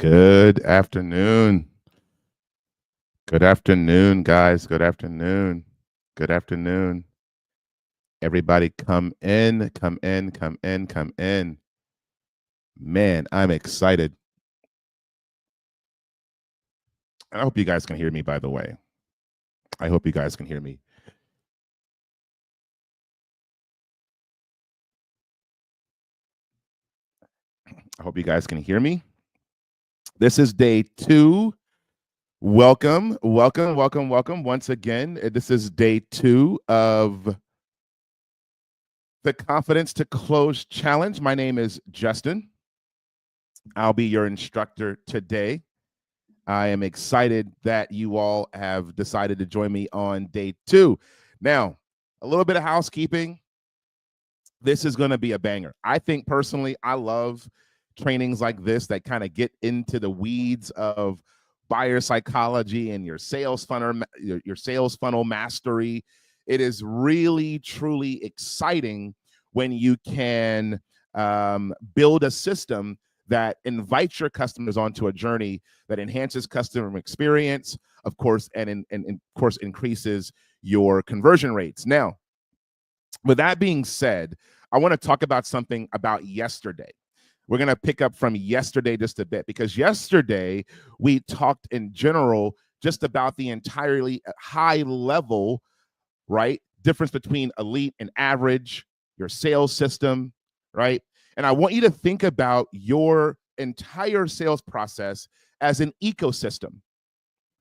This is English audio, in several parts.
Good afternoon. Good afternoon, guys. Good afternoon. Good afternoon. Everybody come in, come in, come in, come in. Man, I'm excited. I hope you guys can hear me, by the way. I hope you guys can hear me. I hope you guys can hear me. This is day 2. Welcome, welcome, welcome, welcome. Once again, this is day 2 of the Confidence to Close Challenge. My name is Justin. I'll be your instructor today. I am excited that you all have decided to join me on day 2. Now, a little bit of housekeeping. This is going to be a banger. I think personally, I love trainings like this that kind of get into the weeds of buyer psychology and your sales funnel mastery. It is really, truly exciting when you can build a system that invites your customers onto a journey that enhances customer experience, of course, and of course increases your conversion rates. Now, with that being said, I want to talk about something about yesterday. We're going to pick up from yesterday just a bit, because yesterday we talked in general just about the entirely high level, right, difference between elite and average, your sales system, right? And I want you to think about your entire sales process as an ecosystem,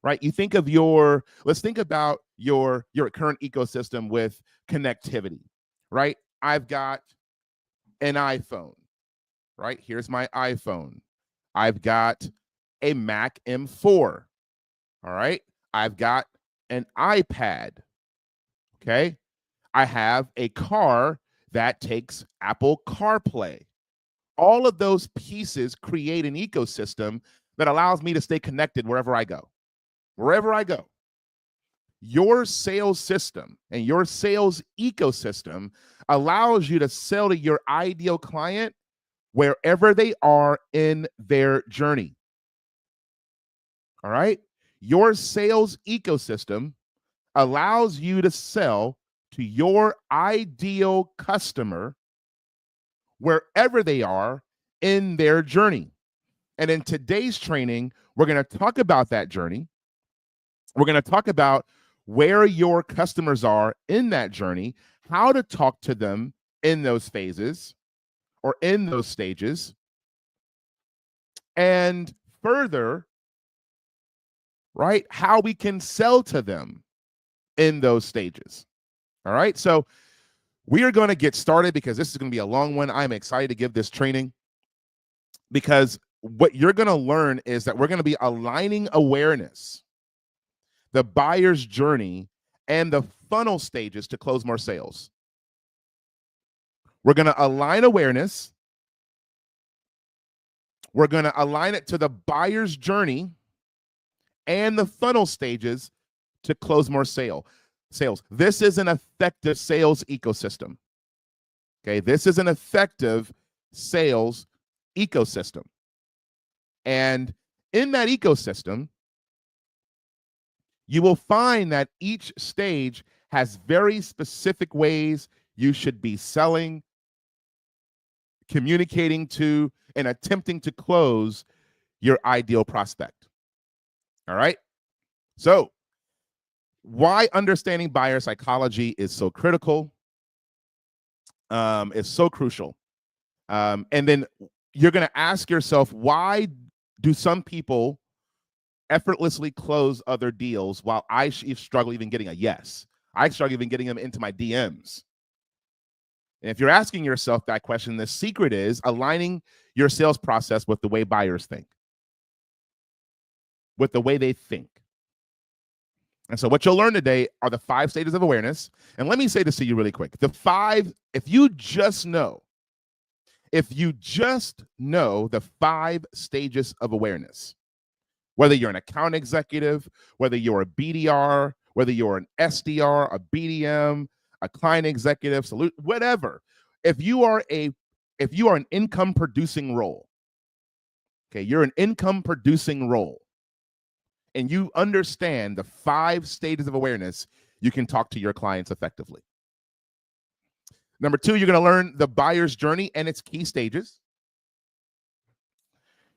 right? You think of let's think about your current ecosystem with connectivity, right? I've got an iPhone, right? Here's my iPhone. I've got a Mac M4, all right? I've got an iPad, okay? I have a car that takes Apple CarPlay. All of those pieces create an ecosystem that allows me to stay connected wherever I go. Wherever I go. Your sales system and your sales ecosystem allows you to sell to your ideal client wherever they are in their journey. All right? Your sales ecosystem allows you to sell to your ideal customer wherever they are in their journey. And in today's training, we're going to talk about that journey. We're going to talk about where your customers are in that journey, how to talk to them in those phases or in those stages, and further, right, how we can sell to them in those stages. All right, so we are going to get started because this is going to be a long one. I'm excited to give this training because what you're going to learn is that we're going to be aligning awareness, the buyer's journey, and the funnel stages to close more sales. We're going to align awareness. We're going to align it to the buyer's journey and the funnel stages to close more sales. This is an effective sales ecosystem. Okay, this is an effective sales ecosystem. And in that ecosystem, you will find that each stage has very specific ways you should be selling, communicating to, and attempting to close your ideal prospect. All right? So, why understanding buyer psychology is so critical, is so crucial. And then you're going to ask yourself, why do some people effortlessly close other deals while I struggle even getting a yes? I struggle even getting them into my DMs. And if you're asking yourself that question, the secret is aligning your sales process with the way buyers think, with the way they think. And so what you'll learn today are the 5 stages of awareness. And let me say this to you really quick. The 5, if you just know the 5 stages of awareness, whether you're an account executive, whether you're a BDR, whether you're an SDR, a BDM, a client executive, whatever, if you are an income producing role, Okay, you're an income producing role and you understand the 5 stages of awareness, you can talk to your clients effectively. Number 2, you're going to learn the buyer's journey and its key stages.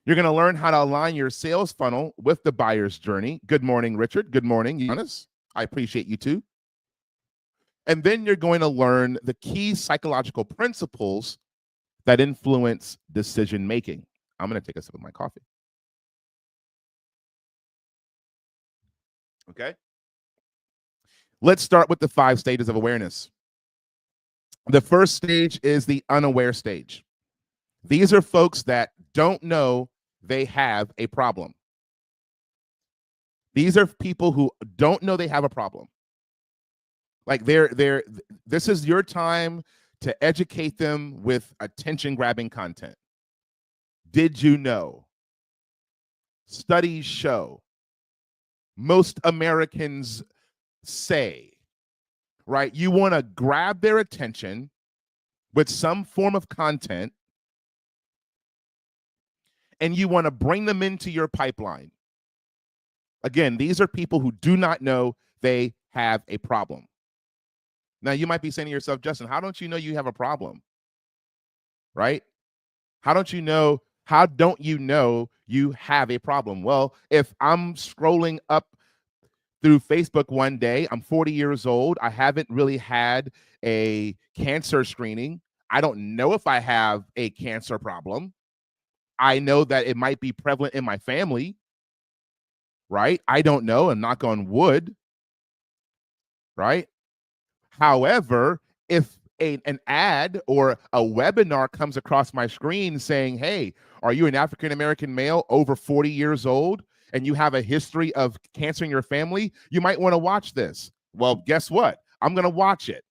You're going to learn how to align your sales funnel with the buyer's journey. Good morning, Richard. Good morning, Giannis. I appreciate you too. And then you're going to learn the key psychological principles that influence decision making. I'm going to take a sip of my coffee. Okay. Let's start with the 5 stages of awareness. The first stage is the unaware stage. These are folks that don't know they have a problem. These are people who don't know they have a problem. Like this is your time to educate them with attention-grabbing content. Did you know? Studies show. Most Americans say, right? You want to grab their attention with some form of content, and you want to bring them into your pipeline. Again, these are people who do not know they have a problem. Now, you might be saying to yourself, Justin, how don't you know you have a problem? Right? How don't you know you have a problem? Well, if I'm scrolling up through Facebook one day, I'm 40 years old, I haven't really had a cancer screening. I don't know if I have a cancer problem. I know that it might be prevalent in my family, right? I don't know, and knock on wood, right? However, if an ad or a webinar comes across my screen saying, hey, are you an African-American male over 40 years old and you have a history of cancer in your family, you might want to watch this. Well, guess what? I'm going to watch it.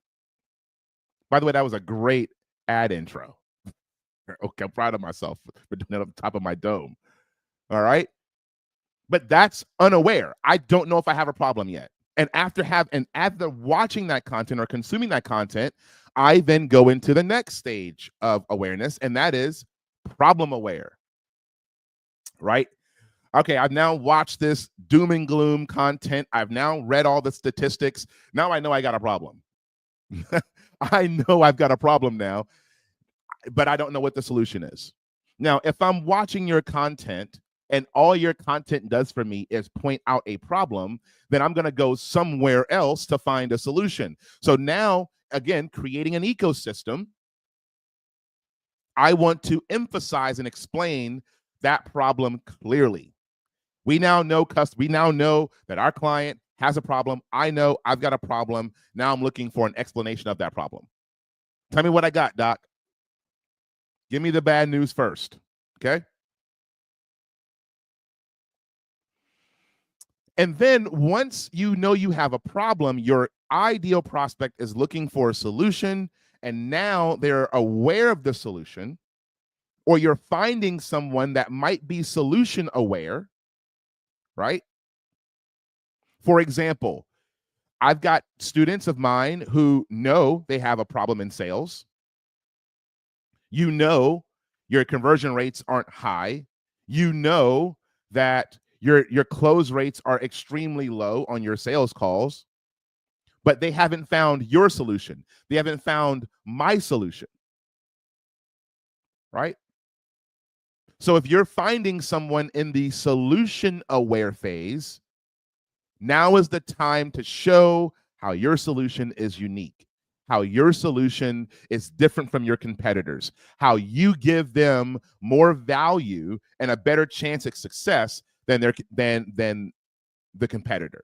By the way, that was a great ad intro. Okay, I'm proud of myself for doing it on top of my dome. All right. But that's unaware. I don't know if I have a problem yet. And after watching that content or consuming that content, I then go into the next stage of awareness, and that is problem aware. Right? Okay, I've now watched this doom and gloom content. I've now read all the statistics. Now I know I got a problem. I know I've got a problem now, but I don't know what the solution is. Now, if I'm watching your content and all your content does for me is point out a problem, then I'm going to go somewhere else to find a solution. So now, again, creating an ecosystem, I want to emphasize and explain that problem clearly. We now know that our client has a problem. I know I've got a problem. Now I'm looking for an explanation of that problem. Tell me what I got, Doc. Give me the bad news first, okay? And then once you know you have a problem, your ideal prospect is looking for a solution, and now they're aware of the solution, or you're finding someone that might be solution aware, right? For example, I've got students of mine who know they have a problem in sales. You know your conversion rates aren't high. You know that your close rates are extremely low on your sales calls, but they haven't found your solution. They haven't found my solution, right? So if you're finding someone in the solution aware phase, now is the time to show how your solution is unique, how your solution is different from your competitors, how you give them more value and a better chance of success than the competitor.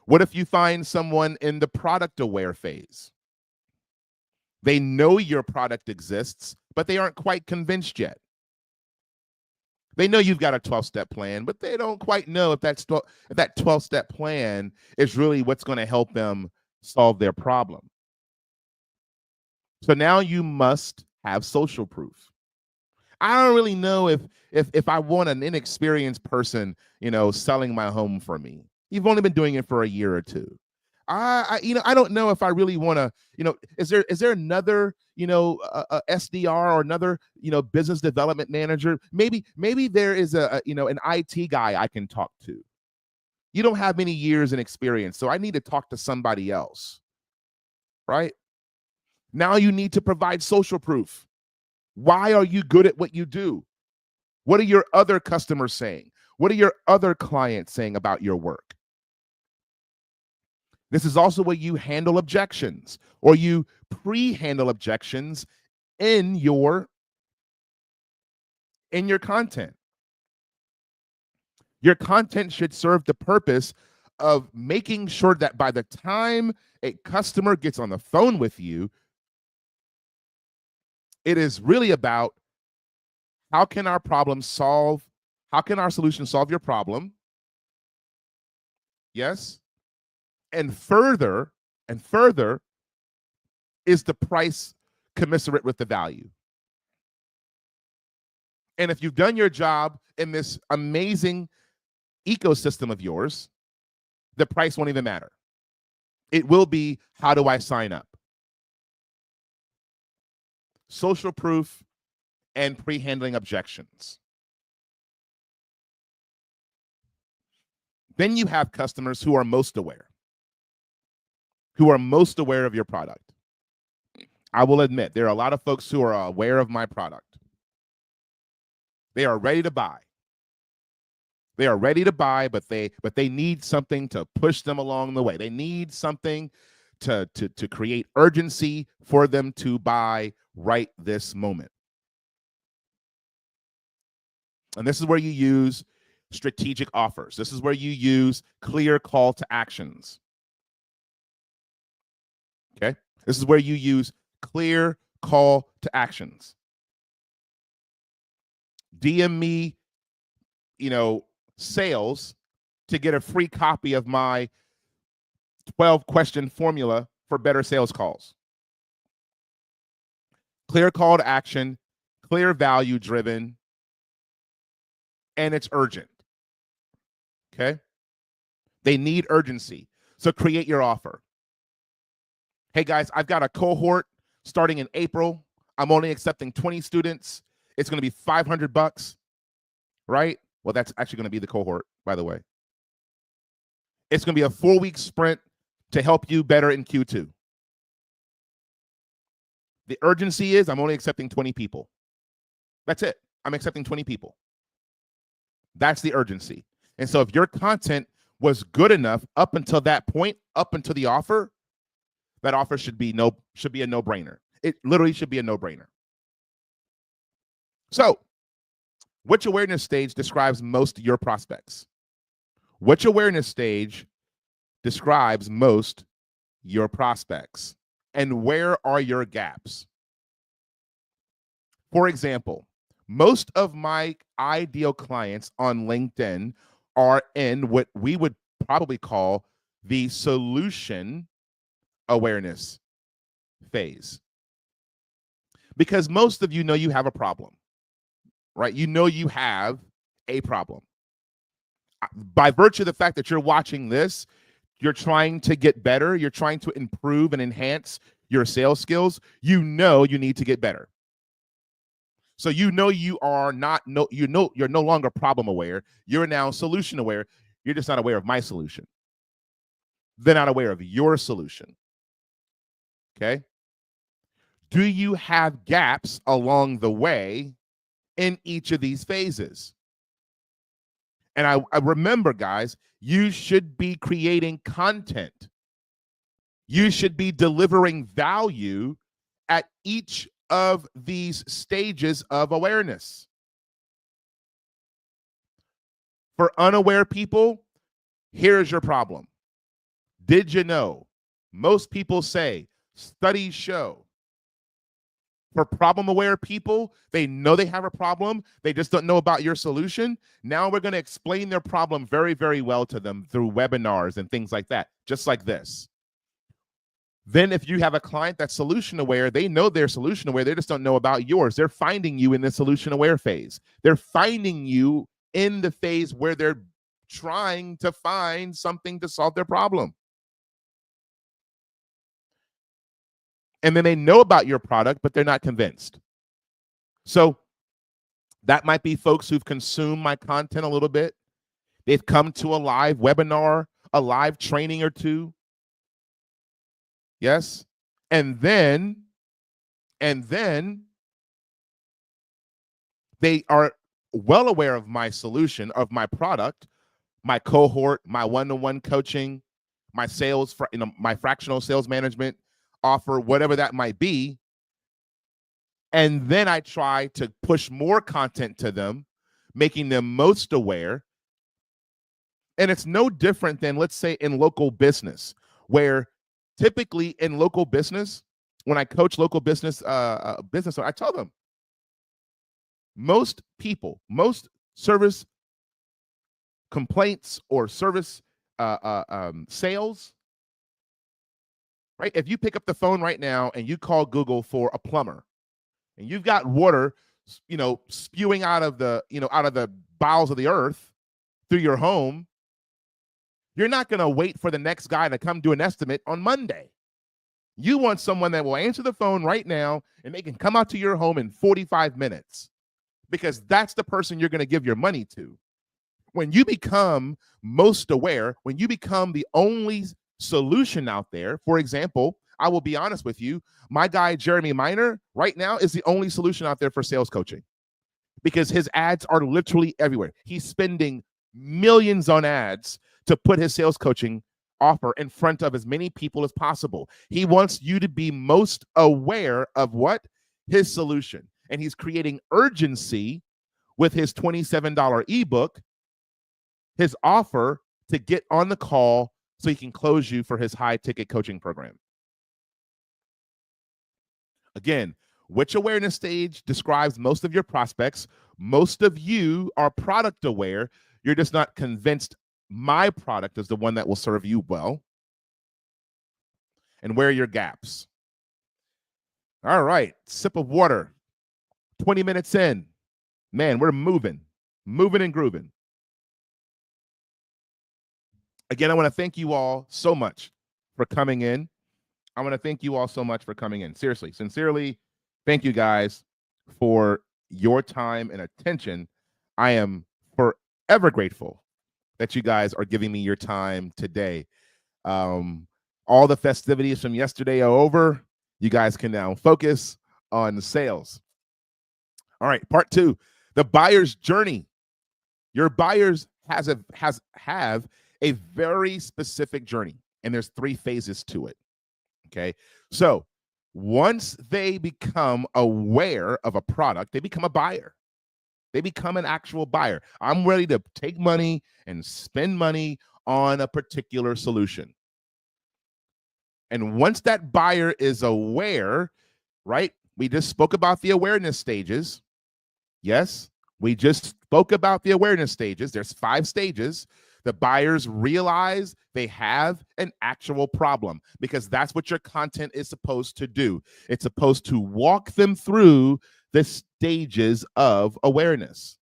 What if you find someone in the product aware phase? They know your product exists, but they aren't quite convinced yet. They know you've got a 12-step plan, but they don't quite know if that 12-step plan is really what's going to help them solve their problem. So now you must have social proof. I don't really know if I want an inexperienced person, selling my home for me. You've only been doing it for a year or two. I don't know if I really want to, is there another, SDR or another, business development manager? Maybe there is an IT guy I can talk to. You don't have many years in experience, so I need to talk to somebody else, right? Now you need to provide social proof. Why are you good at what you do? What are your other customers saying? What are your other clients saying about your work? This is also where you handle objections, or you pre-handle objections in your content. Your content should serve the purpose of making sure that by the time a customer gets on the phone with you, it is really about how can our solution solve your problem? Yes. And further, is the price commensurate with the value? And if you've done your job in this amazing ecosystem of yours, the price won't even matter. It will be, how do I sign up? Social proof and pre-handling objections. Then you have customers who are most aware of your product. I will admit, there are a lot of folks who are aware of my product. They are ready to buy. But they need something to push them along the way. They need something to create urgency for them to buy right this moment. And this is where you use strategic offers. This is where you use clear call to actions. Okay? This is where you use clear call to actions. DM me, sales to get a free copy of my 12-question formula for better sales calls. Clear call to action, clear value driven, and it's urgent. Okay? They need urgency. So create your offer. Hey guys, I've got a cohort starting in April. I'm only accepting 20 students. It's going to be $500, right? Well, that's actually going to be the cohort, by the way. It's going to be a 4-week sprint to help you better in Q2. The urgency is I'm only accepting 20 people. That's it. I'm accepting 20 people. That's the urgency. And so if your content was good enough up until that point, up until the offer, that offer should be a no-brainer. It literally should be a no-brainer. So, which awareness stage describes most your prospects? Which awareness stage describes most your prospects? And where are your gaps? For example, most of my ideal clients on LinkedIn are in what we would probably call the solution awareness phase. Because most of you know you have a problem, right? You know you have a problem. By virtue of the fact that you're watching this, you're trying to get better, you're trying to improve and enhance your sales skills. You know you need to get better. So you know you're no longer problem aware. You're now solution aware. You're just not aware of my solution. They're not aware of your solution. Okay? Do you have gaps along the way in each of these phases? And I remember, guys, you should be creating content. You should be delivering value at each of these stages of awareness. For unaware people, here's your problem. Did you know? Most people say, studies show. For problem-aware people, they know they have a problem. They just don't know about your solution. Now we're going to explain their problem very, very well to them through webinars and things like that, just like this. Then if you have a client that's solution-aware, they know they're solution-aware. They just don't know about yours. They're finding you in the solution-aware phase. They're finding you in the phase where they're trying to find something to solve their problem. And then they know about your product, but they're not convinced. So that might be folks who've consumed my content a little bit. They've come to a live webinar, a live training or two. Yes. And then they are well aware of my solution, of my product, my cohort, my one-to-one coaching, my sales, my fractional sales management offer, whatever that might be. And then I try to push more content to them, making them most aware. And it's no different than, let's say, in local business, where typically in local business, when I coach local business, I tell them, most people, most service complaints or service sales, right? If you pick up the phone right now and you call Google for a plumber, and you've got water, spewing out of the bowels of the earth through your home, you're not going to wait for the next guy to come do an estimate on Monday. You want someone that will answer the phone right now and they can come out to your home in 45 minutes, because that's the person you're going to give your money to. When you become most aware, when you become the only solution out there, for example, I will be honest with you, my guy, Jeremy Miner, right now is the only solution out there for sales coaching, because his ads are literally everywhere. He's spending millions on ads to put his sales coaching offer in front of as many people as possible. He wants you to be most aware of what? His solution. And he's creating urgency with his $27 ebook, his offer, to get on the call so he can close you for his high ticket coaching program. Again, which awareness stage describes most of your prospects? Most of you are product aware. You're just not convinced my product is the one that will serve you well. And where are your gaps? All right, sip of water. 20 minutes in. Man, we're moving and grooving. Again, I want to thank you all so much for coming in. I want to thank you all so much for coming in. Seriously, sincerely, thank you guys for your time and attention. I am forever grateful that you guys are giving me your time today. All the festivities from yesterday are over. You guys can now focus on the sales. All right, part 2, the buyer's journey. Your buyers have a very specific journey, and there's 3 phases to it. Okay, so once they become aware of a product, they become a buyer. They become an actual buyer. I'm ready to take money and spend money on a particular solution. And once that buyer is aware, right? We just spoke about the awareness stages. Yes, we just spoke about the awareness stages. There's 5 stages. The buyers realize they have an actual problem, because that's what your content is supposed to do. It's supposed to walk them through the stages of awareness.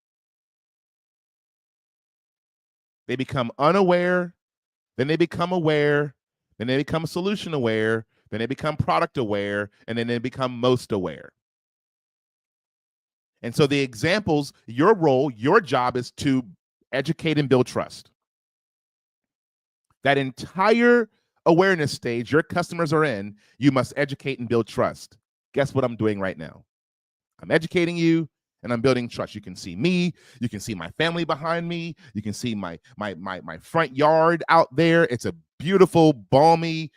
They become unaware, then they become aware, then they become solution aware, then they become product aware, and then they become most aware. And so the examples, your role, your job is to educate and build trust. That entire awareness stage your customers are in, you must educate and build trust. Guess what I'm doing right now? I'm educating you and I'm building trust. You can see me, you can see my family behind me, you can see my front yard out there. It's a beautiful, balmy,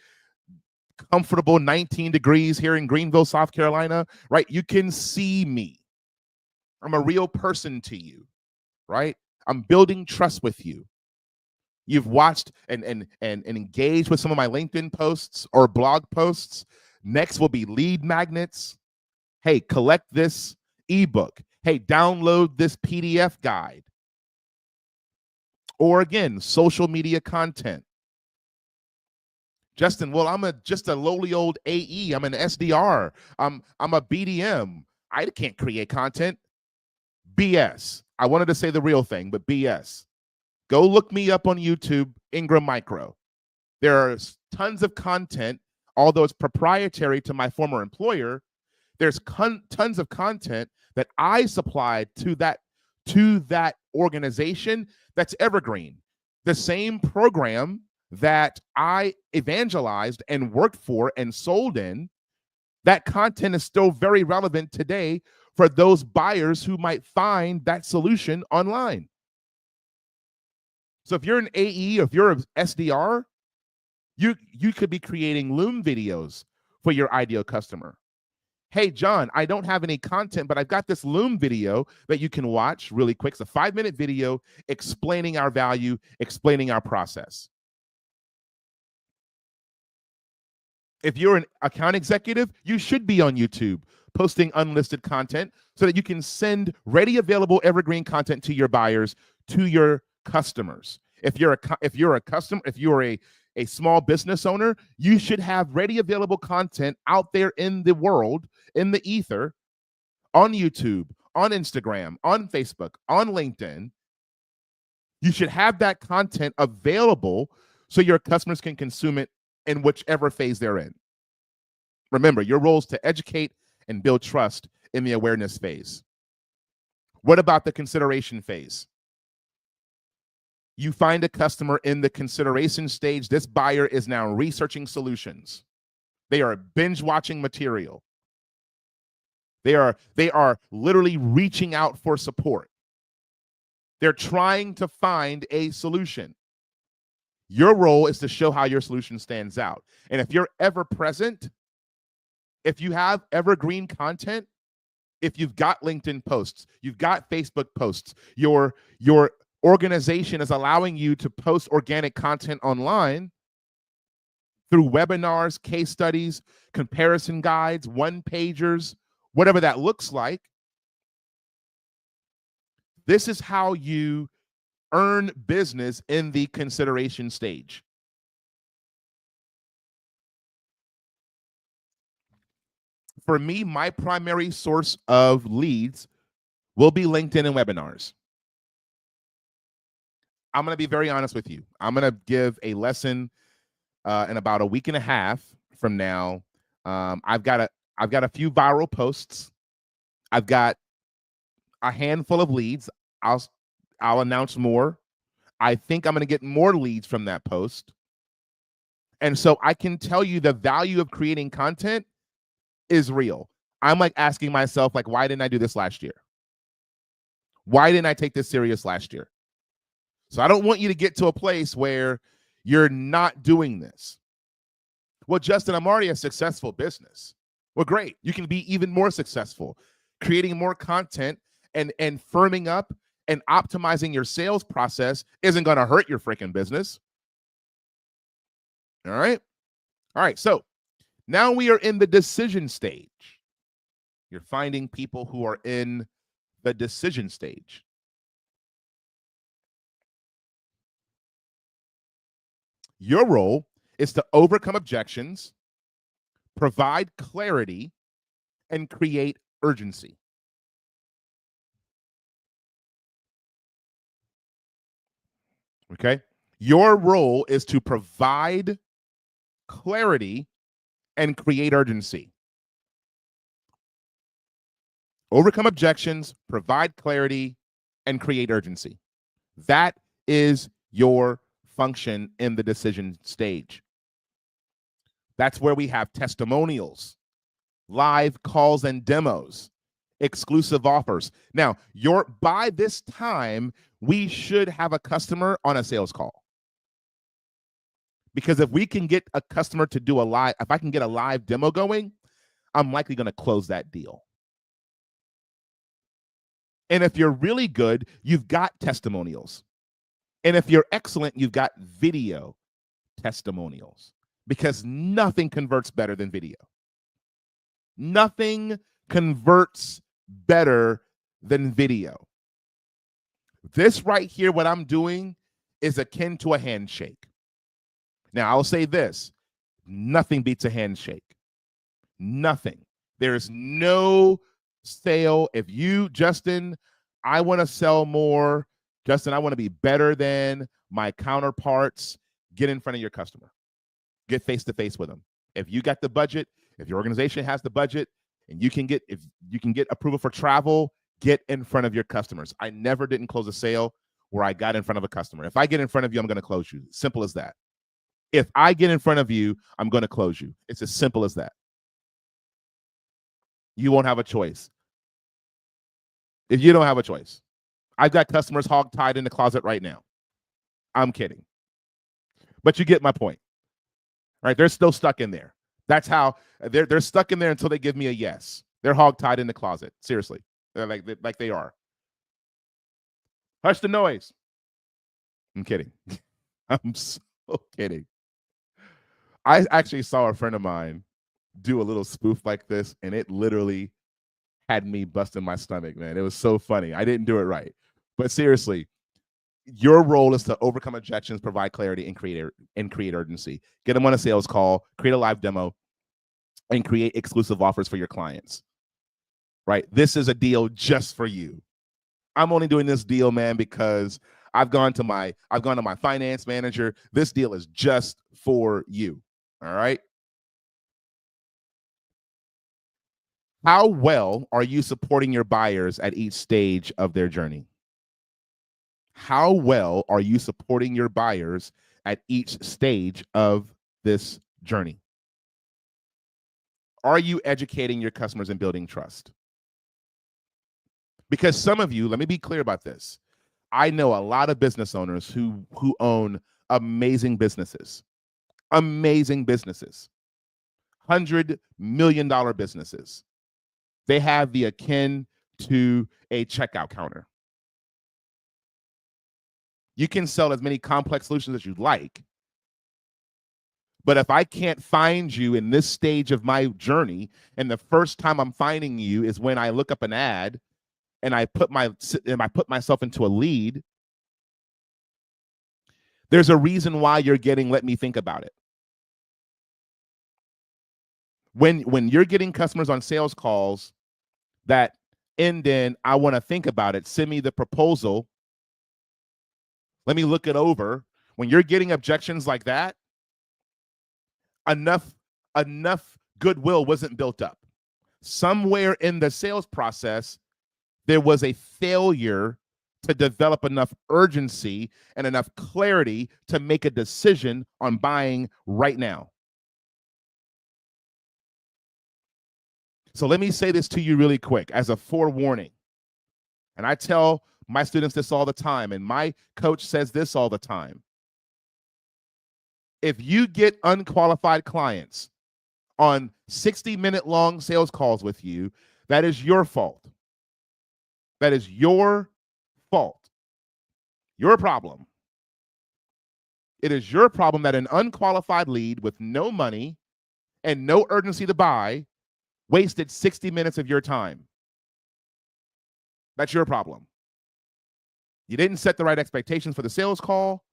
comfortable 19 degrees here in Greenville, South Carolina, right? You can see me. I'm a real person to you, right? I'm building trust with you. You've watched and engaged with some of my LinkedIn posts or blog posts. Next will be lead magnets. Hey, collect this ebook. Hey, download this PDF guide. Or again, social media content. Justin, well, I'm just a lowly old AE. I'm an SDR. I'm a BDM. I can't create content. BS. I wanted to say the real thing, but BS. Go look me up on YouTube, Ingram Micro. There are tons of content although it's proprietary to my former employer, there's tons of content that I supplied to that organization that's evergreen. The same program that I evangelized and worked for and sold in, that content is still very relevant today for those buyers who might find that solution online. So if you're an AE, if you're an SDR, you could be creating Loom videos for your ideal customer. Hey, John, I don't have any content, but I've got this Loom video that you can watch really quick. It's a 5-minute video explaining our value, explaining our process. If you're an account executive, you should be on YouTube posting unlisted content so that you can send ready, available, evergreen content to your buyers, to your customers. If you're a small business owner, you should have ready, available content out there in the world, in the ether, on YouTube, on Instagram, on Facebook, on LinkedIn. You should have that content available so your customers can consume it in whichever phase they're in. Remember, your role is to educate and build trust in the awareness phase. What about the consideration phase? You find a customer in the consideration stage. This buyer is now researching solutions. They are binge watching material. They are literally reaching out for support. They're trying to find a solution. Your role is to show how your solution stands out. And if you're ever present, if you have evergreen content, if you've got LinkedIn posts, you've got Facebook posts, your organization is allowing you to post organic content online through webinars, case studies, comparison guides, one-pagers, whatever that looks like. This is how you earn business in the consideration stage. For me, my primary source of leads will be LinkedIn and webinars. I'm going to be very honest with you. I'm going to give a lesson in about a week and a half from now. I've got a few viral posts. I've got a handful of leads. I'll announce more. I think I'm going to get more leads from that post. And so I can tell you the value of creating content is real. I'm like asking myself, like, why didn't I do this last year? Why didn't I take this serious last year? So I don't want you to get to a place where you're not doing this. Well, Justin, I'm already a successful business. Well, great. You can be even more successful. Creating more content and firming up and optimizing your sales process isn't going to hurt your freaking business. All right. All right. So now we are in the decision stage. You're finding people who are in the decision stage. Your role is to overcome objections, provide clarity, and create urgency. Okay? Your role is to provide clarity and create urgency. Overcome objections, provide clarity, and create urgency. That is your function in the decision stage. That's where we have testimonials, live calls and demos, exclusive offers. Now, by this time, we should have a customer on a sales call. Because if we can get a customer to do if I can get a live demo going, I'm likely going to close that deal. And if you're really good, you've got testimonials. And if you're excellent, you've got video testimonials, because nothing converts better than video. Nothing converts better than video. This right here, what I'm doing, is akin to a handshake. Now, I'll say this. Nothing beats a handshake. Nothing. There's no sale. If you, Justin, I want to sell more. Justin, I want to be better than my counterparts. Get in front of your customer. Get face-to-face with them. If you got the budget, if your organization has the budget, and you can get approval for travel, get in front of your customers. I never didn't close a sale where I got in front of a customer. If I get in front of you, I'm going to close you. Simple as that. If I get in front of you, I'm going to close you. It's as simple as that. You won't have a choice. If you don't have a choice. I've got customers hog-tied in the closet right now. I'm kidding. But you get my point. Right? They're still stuck in there. That's how they're stuck in there until they give me a yes. They're hog-tied in the closet. Seriously. They're like they are. Hush the noise. I'm kidding. I'm so kidding. I actually saw a friend of mine do a little spoof like this, and it literally had me busting my stomach, man. It was so funny. I didn't do it right. But seriously, your role is to overcome objections, provide clarity, and create urgency. Get them on a sales call, create a live demo, and create exclusive offers for your clients. Right? This is a deal just for you. I'm only doing this deal, man, because I've gone to my finance manager. This deal is just for you. All right? How well are you supporting your buyers at each stage of their journey? How well are you supporting your buyers at each stage of this journey? Are you educating your customers and building trust? Because some of you, let me be clear about this. I know a lot of business owners who own amazing businesses, $100 million businesses. They have the akin to a checkout counter. You can sell as many complex solutions as you'd like, but if I can't find you in this stage of my journey, and the first time I'm finding you is when I look up an ad and I put myself into a lead, there's a reason why you're getting let me think about it. When you're getting customers on sales calls that end in, I want to think about it, send me the proposal, let me look it over. When you're getting objections like that, enough goodwill wasn't built up. Somewhere in the sales process, there was a failure to develop enough urgency and enough clarity to make a decision on buying right now. So let me say this to you really quick as a forewarning. And I tell my students this all the time, and my coach says this all the time. If you get unqualified clients on 60-minute long sales calls with you, that is your fault. That is your fault. Your problem. It is your problem that an unqualified lead with no money and no urgency to buy wasted 60 minutes of your time. That's your problem. You didn't set the right expectations for the sales call.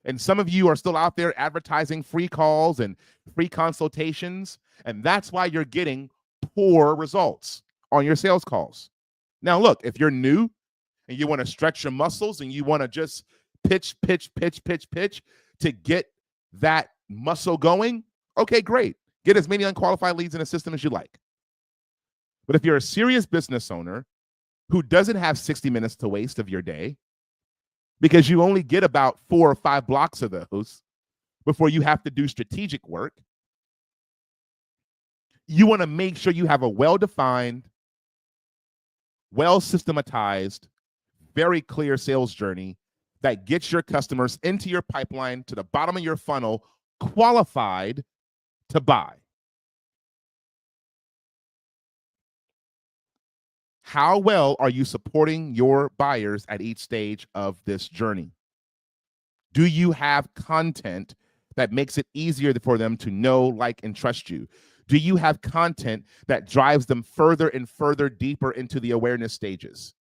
And some of you are still out there advertising free calls and free consultations. And that's why you're getting poor results on your sales calls. Now, look, if you're new and you want to stretch your muscles and you want to just pitch to get that muscle going, okay, great. Get as many unqualified leads in the system as you like. But if you're a serious business owner who doesn't have 60 minutes to waste of your day, because you only get about 4 or 5 blocks of those before you have to do strategic work, you want to make sure you have a well-defined, well-systematized, very clear sales journey that gets your customers into your pipeline to the bottom of your funnel, qualified to buy. How well are you supporting your buyers at each stage of this journey? Do you have content that makes it easier for them to know, like, and trust you? Do you have content that drives them further and further deeper into the awareness stages?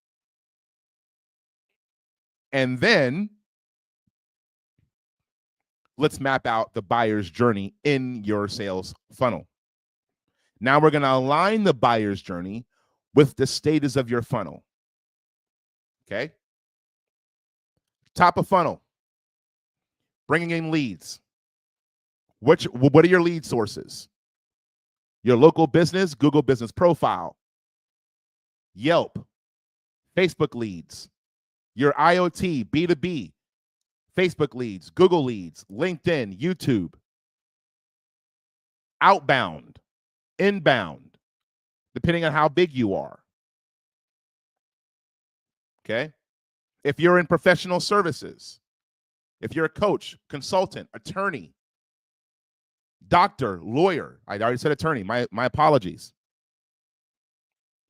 And then let's map out the buyer's journey in your sales funnel. Now we're going to align the buyer's journey with the stages of your funnel. Okay? Top of funnel, bringing in leads. What are your lead sources? Your local business, Google Business Profile, Yelp, Facebook leads, your IoT, B2B, Facebook leads, Google leads, LinkedIn, YouTube, outbound, inbound, depending on how big you are. Okay? If you're in professional services, if you're a coach, consultant, attorney, doctor, lawyer, I already said attorney, my apologies.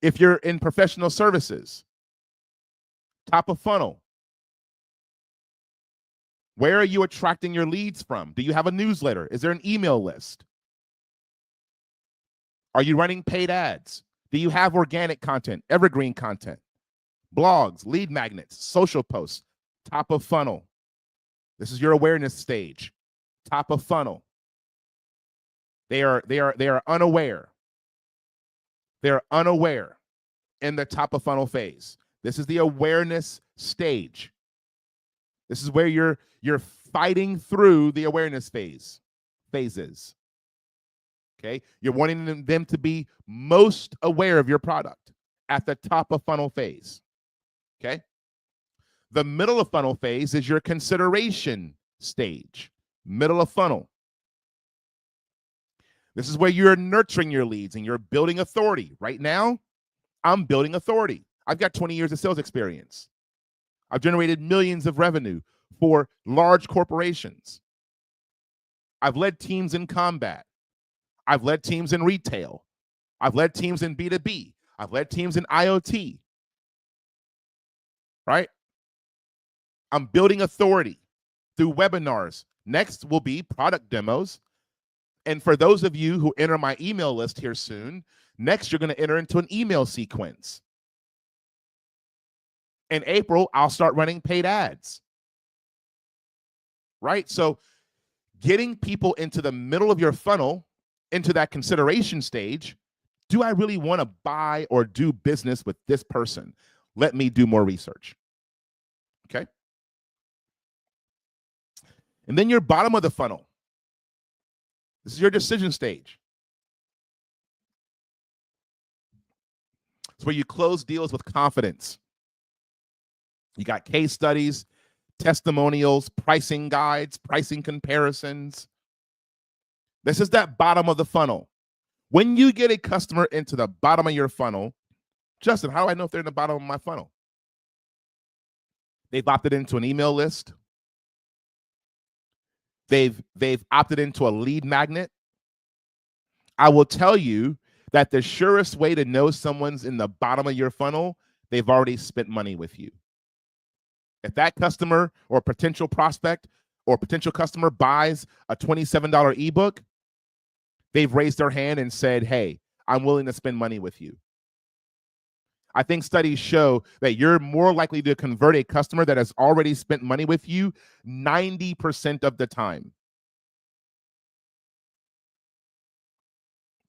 If you're in professional services, top of funnel, where are you attracting your leads from? Do you have a newsletter? Is there an email list? Are you running paid ads? Do you have organic content, evergreen content, blogs, lead magnets, social posts, top of funnel? This is your awareness stage. Top of funnel. They are unaware. They are unaware in the top of funnel phase. This is the awareness stage. This is where you're fighting through the awareness phases. Okay? You're wanting them to be most aware of your product at the top of funnel phase. Okay? The middle of funnel phase is your consideration stage. Middle of funnel. This is where you're nurturing your leads and you're building authority. Right now, I'm building authority. I've got 20 years of sales experience. I've generated millions of revenue for large corporations. I've led teams in combat. I've led teams in retail. I've led teams in B2B. I've led teams in IoT. Right? I'm building authority through webinars. Next will be product demos. And for those of you who enter my email list here soon, next you're going to enter into an email sequence. In April, I'll start running paid ads. Right? So getting people into the middle of your funnel, into that consideration stage, do I really want to buy or do business with this person? Let me do more research. Okay? And then your bottom of the funnel. This is your decision stage. It's where you close deals with confidence. You got case studies, testimonials, pricing guides, pricing comparisons. This is that bottom of the funnel. When you get a customer into the bottom of your funnel, Justin, how do I know if they're in the bottom of my funnel? They've opted into an email list. They've opted into a lead magnet. I will tell you that the surest way to know someone's in the bottom of your funnel, they've already spent money with you. If that customer or potential prospect or potential customer buys a $27 ebook, they've raised their hand and said, hey, I'm willing to spend money with you. I think studies show that you're more likely to convert a customer that has already spent money with you 90% of the time.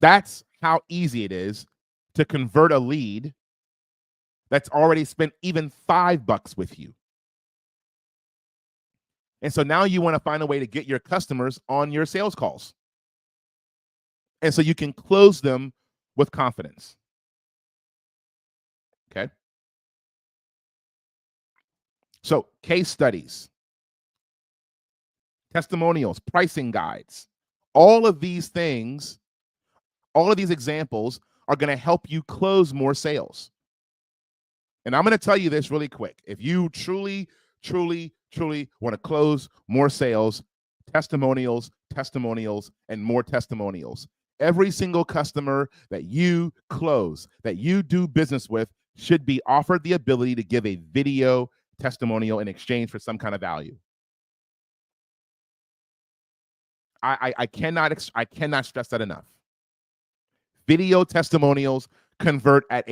That's how easy it is to convert a lead that's already spent even $5 with you. And so now you want to find a way to get your customers on your sales calls. And so you can close them with confidence. Okay. So case studies, testimonials, pricing guides, all of these things, all of these examples are going to help you close more sales. And I'm going to tell you this really quick. If you truly want to close more sales, testimonials, and more testimonials. Every single customer that you close, that you do business with, should be offered the ability to give a video testimonial in exchange for some kind of value. I cannot stress that enough. Video testimonials convert at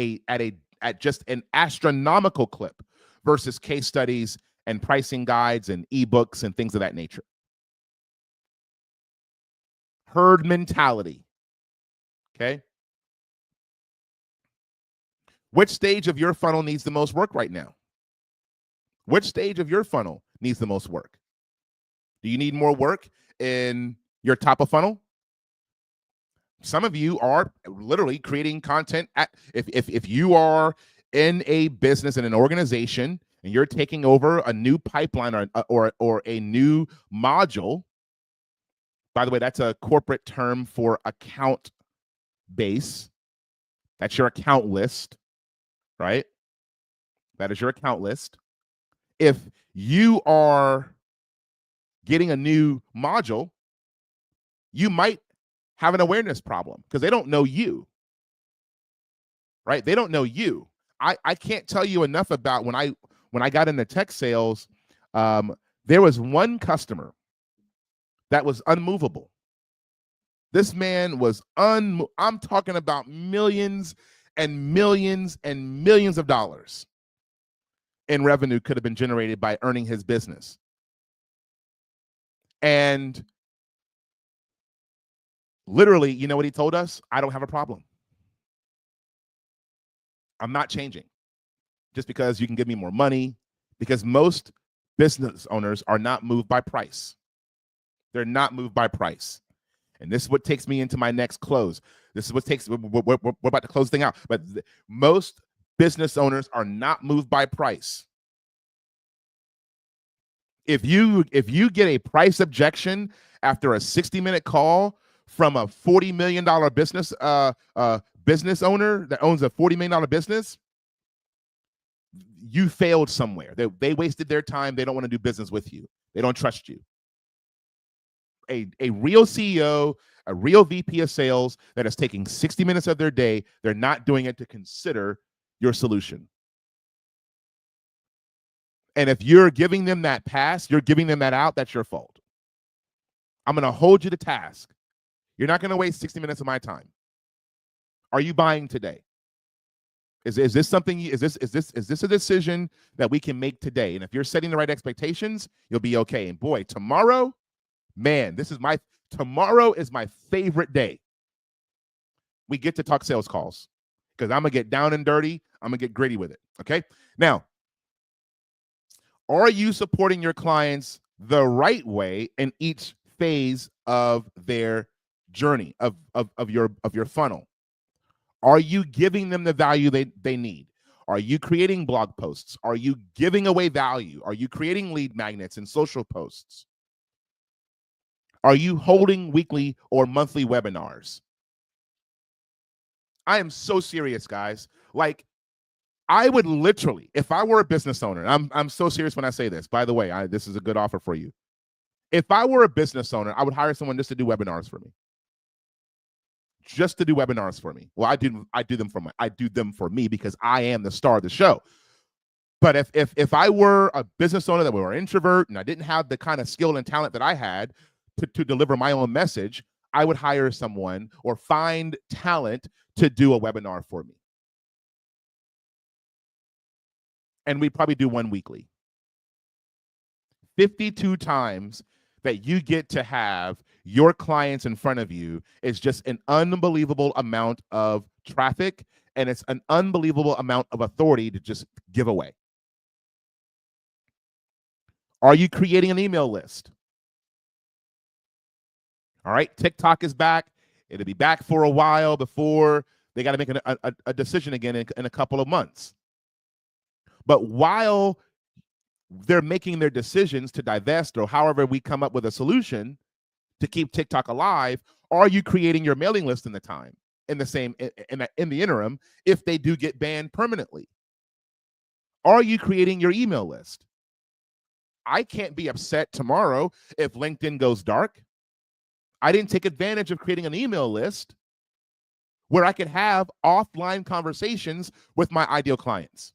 just an astronomical clip versus case studies and pricing guides and ebooks and things of that nature. Herd mentality. Okay. Which stage of your funnel needs the most work right now? Which stage of your funnel needs the most work? Do you need more work in You're top of funnel. Some of you are literally creating content if you are in a business and an organization and you're taking over a new pipeline or a new module. By the way, that's a corporate term for account base. That's your account list, right? That is your account list. If you are getting a new module, you might have an awareness problem because they don't know you, right? They don't know you. I can't tell you enough about when I got into tech sales, there was one customer that was unmovable. This man was I'm talking about millions and millions and millions of dollars in revenue could have been generated by earning his business. And literally, you know what he told us? I don't have a problem. I'm not changing just because you can give me more money, because most business owners are not moved by price. They're not moved by price. And this is what takes me into my next close. This is what takes, we're about to close the thing out. But most business owners are not moved by price. If you get a price objection after a 60-minute call from a $40 million business business owner that owns a $40 million business, you failed somewhere. They wasted their time. They don't want to do business with you. They don't trust you. A real CEO, a real VP of sales that is taking 60 minutes of their day, they're not doing it to consider your solution. And if you're giving them that pass, you're giving them that out, that's your fault. I'm going to hold you to task. You're not going to waste 60 minutes of my time. Are you buying today? Is this something? Is this a decision that we can make today? And if you're setting the right expectations, you'll be okay. And boy, tomorrow, man, tomorrow is my favorite day. We get to talk sales calls because I'm gonna get down and dirty. I'm gonna get gritty with it. Okay. Now, are you supporting your clients the right way in each phase of their journey of your funnel? Are you giving them the value they need? Are you creating blog posts? Are you giving away value? Are you creating lead magnets and social posts? Are you holding weekly or monthly webinars? I am so serious, guys. Like, I would literally, if I were a business owner, I'm so serious when I say this. By the way, this is a good offer for you. If I were a business owner, I would hire someone just to do webinars for me. Just to do webinars for me. Well, I do them for me because I am the star of the show. But if I were a business owner that were an introvert and I didn't have the kind of skill and talent that I had to deliver my own message, I would hire someone or find talent to do a webinar for me. And we probably do one weekly. 52 times that you get to have your clients in front of you is just an unbelievable amount of traffic, and it's an unbelievable amount of authority to just give away. Are you creating an email list? All right, TikTok is back. It'll be back for a while before they got to make a decision again in a couple of months. But while they're making their decisions to divest or however we come up with a solution to keep TikTok alive, are you creating your mailing list in the time, in the interim, if they do get banned permanently? Are you creating your email list? I can't be upset tomorrow if LinkedIn goes dark. I didn't take advantage of creating an email list where I could have offline conversations with my ideal clients.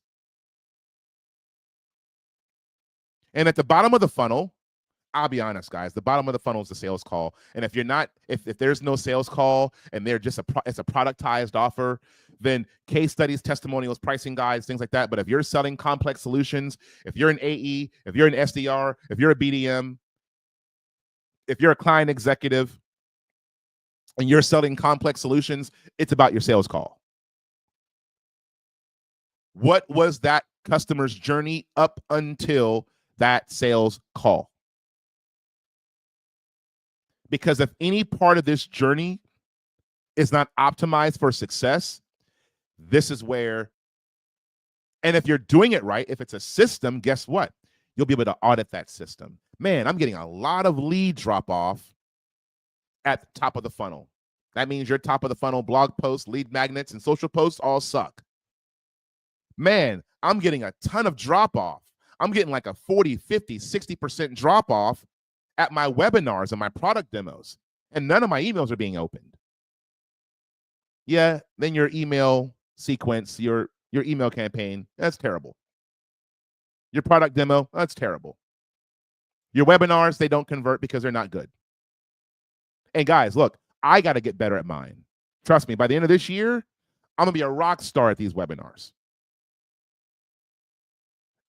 And at the bottom of the funnel, I'll be honest, guys, the bottom of the funnel is the sales call. And if you're not, if there's no sales call and they're just it's a productized offer, then case studies, testimonials, pricing guides, things like that. But if you're selling complex solutions, if you're an AE, if you're an SDR, if you're a BDM, if you're a client executive and you're selling complex solutions, it's about your sales call. What was that customer's journey up until that sales call? Because if any part of this journey is not optimized for success, this is where, and if you're doing it right, if it's a system, guess what? You'll be able to audit that system. Man, I'm getting a lot of lead drop off at the top of the funnel. That means your top of the funnel blog posts, lead magnets, and social posts all suck. Man, I'm getting a ton of drop off. I'm getting like a 40, 50, 60% drop off at my webinars and my product demos, and none of my emails are being opened. Yeah, then your email sequence, your email campaign, that's terrible. Your product demo, that's terrible. Your webinars, they don't convert because they're not good. And guys, look, I got to get better at mine. Trust me, by the end of this year, I'm going to be a rock star at these webinars.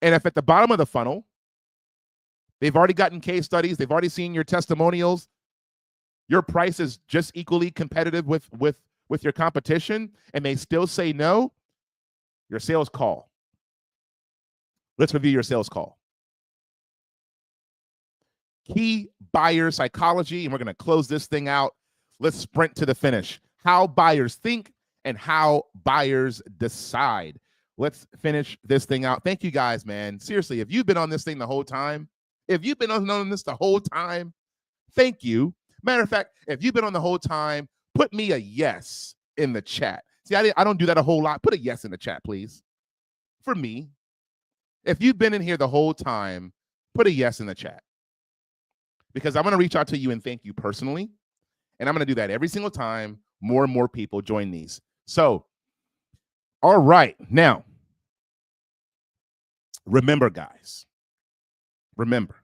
And if at the bottom of the funnel, they've already gotten case studies, they've already seen your testimonials, your price is just equally competitive with your competition, and they still say no, your sales call. Let's review your sales call. Key buyer psychology, and we're going to close this thing out. Let's sprint to the finish. How buyers think and how buyers decide. Let's finish this thing out. Thank you guys, man. Seriously, if you've been on this thing the whole time, if you've been on this the whole time, thank you. Matter of fact, if you've been on the whole time, put me a yes in the chat. See, I don't do that a whole lot. Put a yes in the chat, please. For me. If you've been in here the whole time, put a yes in the chat. Because I'm going to reach out to you and thank you personally. And I'm going to do that every single time more and more people join these. So, all right. Now, remember, guys. Remember.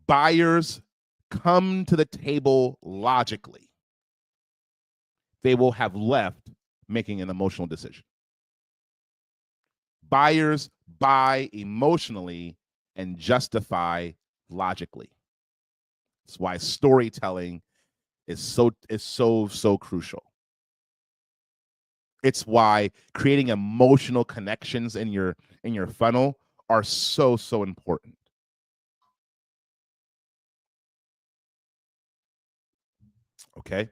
Buyers come to the table logically. They will have left making an emotional decision. Buyers buy emotionally and justify logically. That's why storytelling is so crucial. It's why creating emotional connections in your funnel are so important. Okay?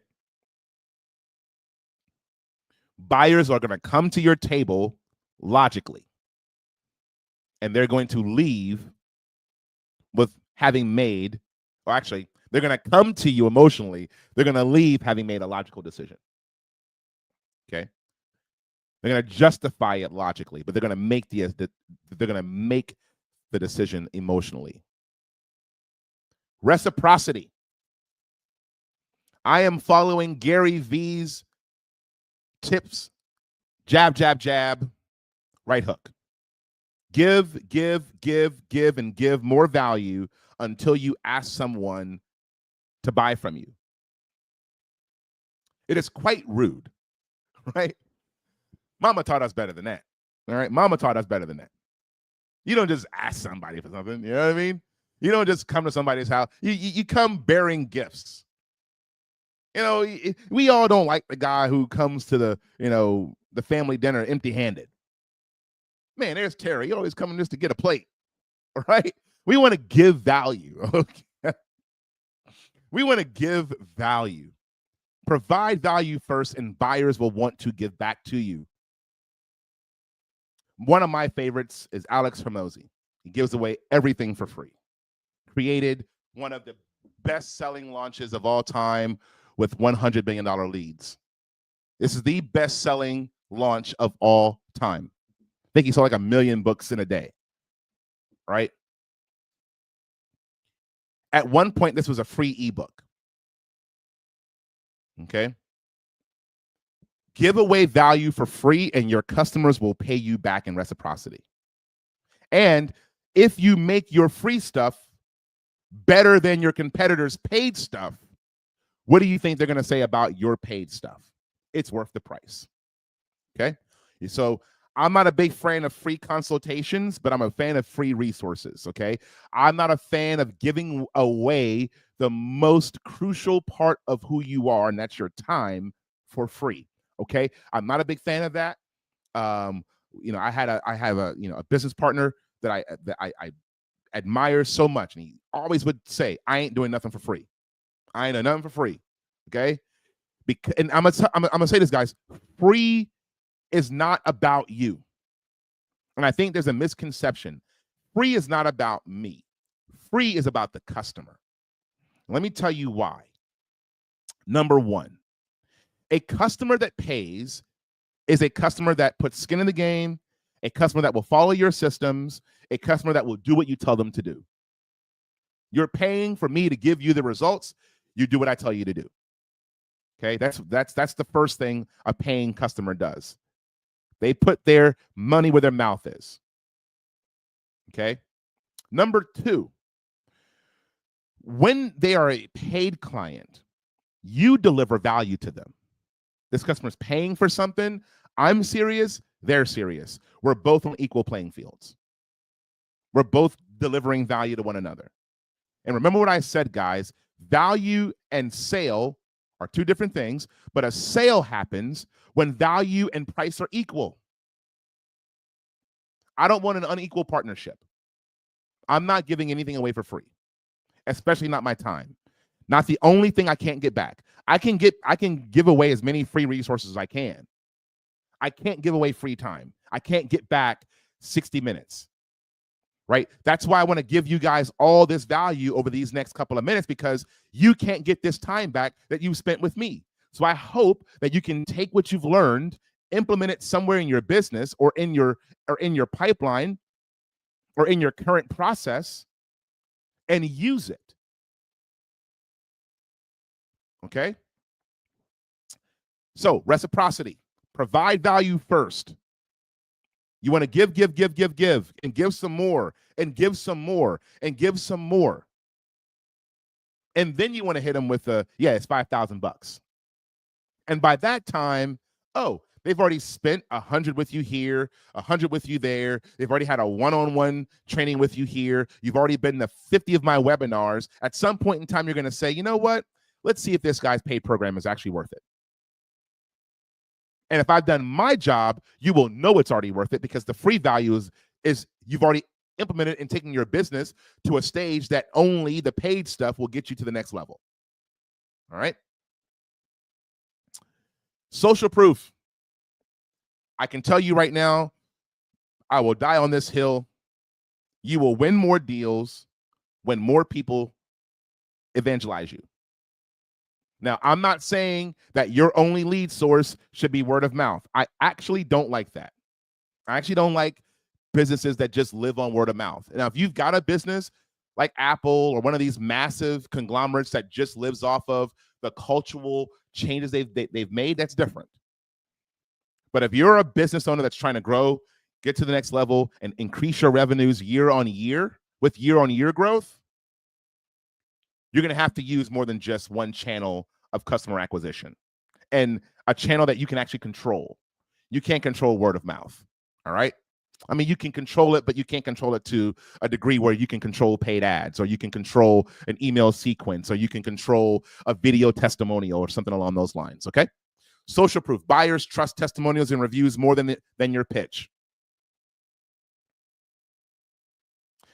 Buyers are going to come to your table logically, and they're going to leave with having made, or actually, they're going to come to you emotionally. They're going to leave having made a logical decision. Okay? They're going to justify it logically, but they're going to make the decision emotionally. Reciprocity. I am following Gary V's tips. Jab, jab, jab. Right hook. Give, and give more value until you ask someone to buy from you. It is quite rude, right? Mama taught us better than that. All right? Mama taught us better than that. You don't just ask somebody for something. You know what I mean? You don't just come to somebody's house. You come bearing gifts. You know, we all don't like the guy who comes to the family dinner empty-handed. Man, there's Terry. He always coming just to get a plate. All right? We want to give value. Okay? We want to give value. Provide value first, and buyers will want to give back to you. One of my favorites is Alex Hormozi. He gives away everything for free. Created one of the best-selling launches of all time with $100 billion leads. This is the best-selling launch of all time. I think he sold like 1 million books in a day, right? At one point, this was a free ebook. Okay? Give away value for free, and your customers will pay you back in reciprocity. And if you make your free stuff better than your competitors' paid stuff, what do you think they're going to say about your paid stuff? It's worth the price. Okay? So I'm not a big fan of free consultations, but I'm a fan of free resources. Okay? I'm not a fan of giving away the most crucial part of who you are, and that's your time, for free. Okay? I'm not a big fan of that. I have a business partner that I admires so much, and he always would say, I ain't doing nothing for free. I ain't doing nothing for free. Okay? And I'm gonna say this, guys. Free is not about you. And I think there's a misconception. Free is not about me. Free is about the customer. Let me tell you why. Number one, a customer that pays is a customer that puts skin in the game, a customer that will follow your systems, a customer that will do what you tell them to do. You're paying for me to give you the results. You do what I tell you to do. Okay, that's the first thing a paying customer does. They put their money where their mouth is. Okay. Number two, when they are a paid client, you deliver value to them. This customer's paying for something. I'm serious. They're serious. We're both on equal playing fields. We're both delivering value to one another. And remember what I said, guys, value and sale are two different things, but a sale happens when value and price are equal. I don't want an unequal partnership. I'm not giving anything away for free, especially not my time. Not the only thing I can't get back. I can give away as many free resources as I can. I can't give away free time. I can't get back 60 minutes. Right? That's why I want to give you guys all this value over these next couple of minutes, because you can't get this time back that you spent with me. So I hope that you can take what you've learned, implement it somewhere in your business or in your pipeline or in your current process and use it. Okay? So, reciprocity. Provide value first. You want to give, and give some more, and give some more, and give some more. And then you want to hit them with it's $5,000. And by that time, they've already spent 100 with you here, 100 with you there. They've already had a one-on-one training with you here. You've already been to 50 of my webinars. At some point in time, you're going to say, you know what? Let's see if this guy's paid program is actually worth it. And if I've done my job, you will know it's already worth it, because the free value is you've already implemented and taken your business to a stage that only the paid stuff will get you to the next level. All right. Social proof. I can tell you right now, I will die on this hill. You will win more deals when more people evangelize you. Now, I'm not saying that your only lead source should be word of mouth. I actually don't like that. I actually don't like businesses that just live on word of mouth. Now, if you've got a business like Apple or one of these massive conglomerates that just lives off of the cultural changes they've made, that's different. But if you're a business owner that's trying to grow, get to the next level, and increase your revenues year on year with year-on-year growth, you're going to have to use more than just one channel of customer acquisition, and a channel that you can actually control. You can't control word of mouth. All right. I mean, you can control it, but you can't control it to a degree where you can control paid ads, or you can control an email sequence, or you can control a video testimonial or something along those lines. Okay. Social proof. Buyers trust testimonials and reviews more than your pitch.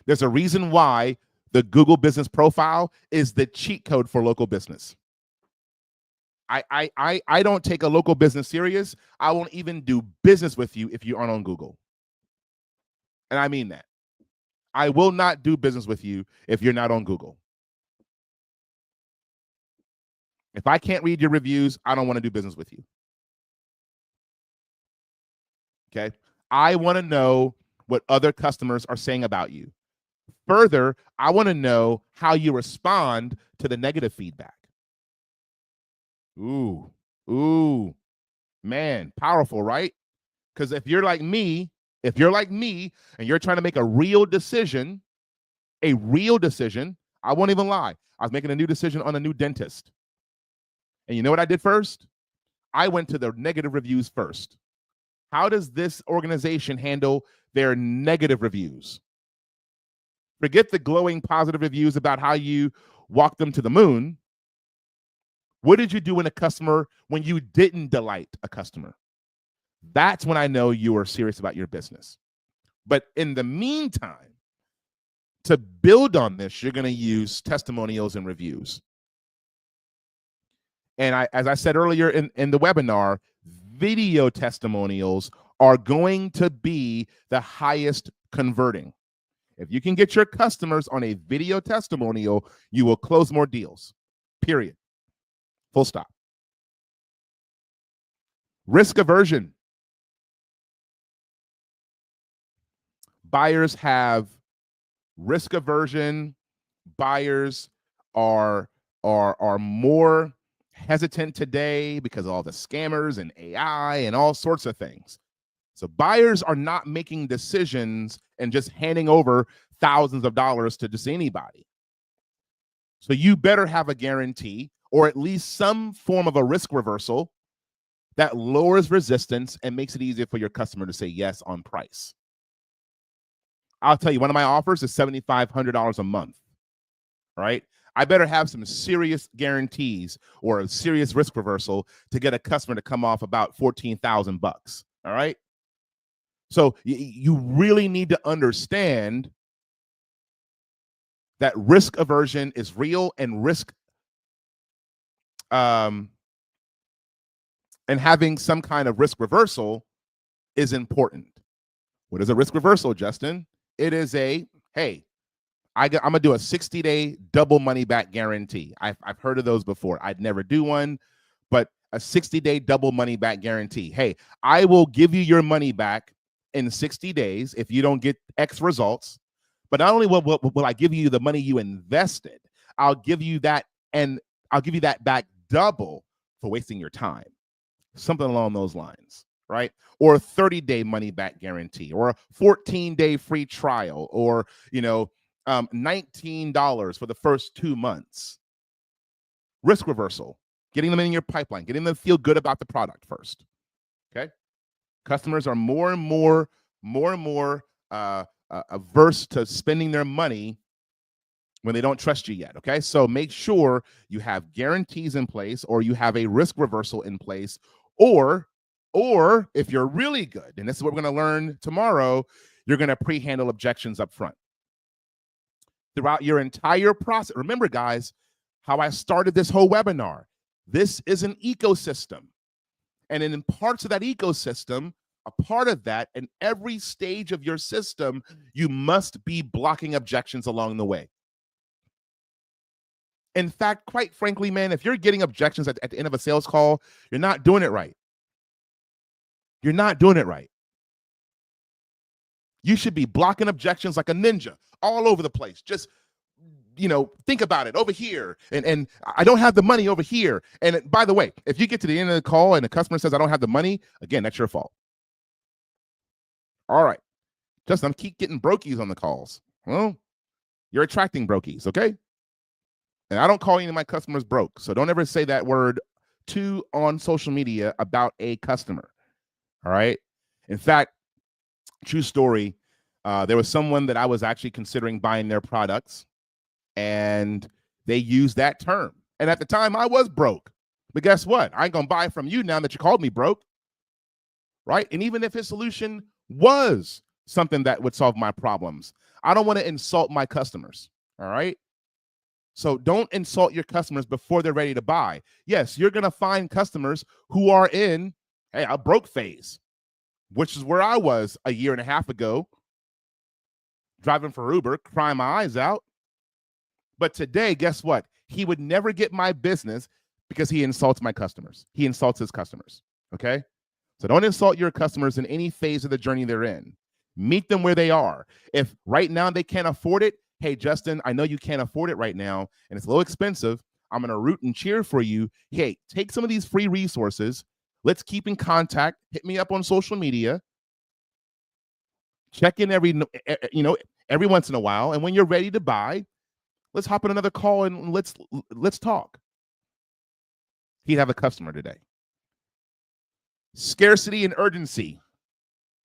There's a reason why the Google business profile is the cheat code for local business. I don't take a local business serious. I won't even do business with you if you aren't on Google. And I mean that. I will not do business with you if you're not on Google. If I can't read your reviews, I don't want to do business with you. Okay? I want to know what other customers are saying about you. Further, I want to know how you respond to the negative feedback. Ooh, man, powerful, right? Because if you're like me, and you're trying to make a real decision, I won't even lie. I was making a new decision on a new dentist. And you know what I did first? I went to the negative reviews first. How does this organization handle their negative reviews? Forget the glowing positive reviews about how you walked them to the moon. What did you do when you didn't delight a customer? That's when I know you are serious about your business. But in the meantime, To build on this, you're going to use testimonials and reviews. And as I said earlier in the webinar, video testimonials are going to be the highest converting. If you can get your customers on a video testimonial, you will close more deals, period. Full stop. Risk aversion. Buyers have risk aversion. Buyers are more hesitant today because of all the scammers and AI and all sorts of things. So buyers are not making decisions and just handing over thousands of dollars to just anybody. So you better have a guarantee or at least some form of a risk reversal that lowers resistance and makes it easier for your customer to say yes on price. I'll tell you, one of my offers is $7,500 a month, right? I better have some serious guarantees or a serious risk reversal to get a customer to come off about $14,000, all right? So you really need to understand that risk aversion is real, and risk and having some kind of risk reversal is important. What is a risk reversal, Justin? It is a, hey, I'm going to do a 60-day double money back guarantee. I've heard of those before. I'd never do one, but a 60-day double money back guarantee. Hey, I will give you your money back in 60 days if you don't get X results. But not only will I give you the money you invested, I'll give you that, and I'll give you that back double for wasting your time. Something along those lines, right? Or a 30-day money back guarantee, or a 14-day free trial, or, $19 for the first 2 months. Risk reversal, getting them in your pipeline, getting them to feel good about the product first. Okay. Customers are more and more averse to spending their money when they don't trust you yet. Okay. So make sure you have guarantees in place, or you have a risk reversal in place, or if you're really good, and this is what we're going to learn tomorrow, you're going to pre-handle objections up front. Throughout your entire process. Remember, guys, how I started this whole webinar. This is an ecosystem. And in parts of that ecosystem, a part of that, in every stage of your system, you must be blocking objections along the way. In fact, quite frankly, man, if you're getting objections at the end of a sales call, you're not doing it right. You're not doing it right. You should be blocking objections like a ninja all over the place. Just, think about it over here. And I don't have the money over here. And by the way, if you get to the end of the call and the customer says, I don't have the money, again, that's your fault. All right. Justin, I'm keep getting brokies on the calls. Well, you're attracting brokies, okay? And I don't call any of my customers broke. So don't ever say that word on social media about a customer. All right. In fact, true story, there was someone that I was actually considering buying their products, and they used that term. And at the time, I was broke. But guess what? I ain't going to buy from you now that you called me broke. Right? And even if his solution was something that would solve my problems, I don't want to insult my customers. All right? So don't insult your customers before they're ready to buy. Yes, you're going to find customers who are in a broke phase, which is where I was a year and a half ago, driving for Uber, crying my eyes out. But today, guess what? He would never get my business because he insults my customers. He insults his customers, okay? So don't insult your customers in any phase of the journey they're in. Meet them where they are. If right now they can't afford it, hey, Justin, I know you can't afford it right now, and it's a little expensive. I'm going to root and cheer for you. Hey, take some of these free resources. Let's keep in contact. Hit me up on social media. Check in every once in a while. And when you're ready to buy, let's hop on another call and let's talk. He'd have a customer today. Scarcity and urgency.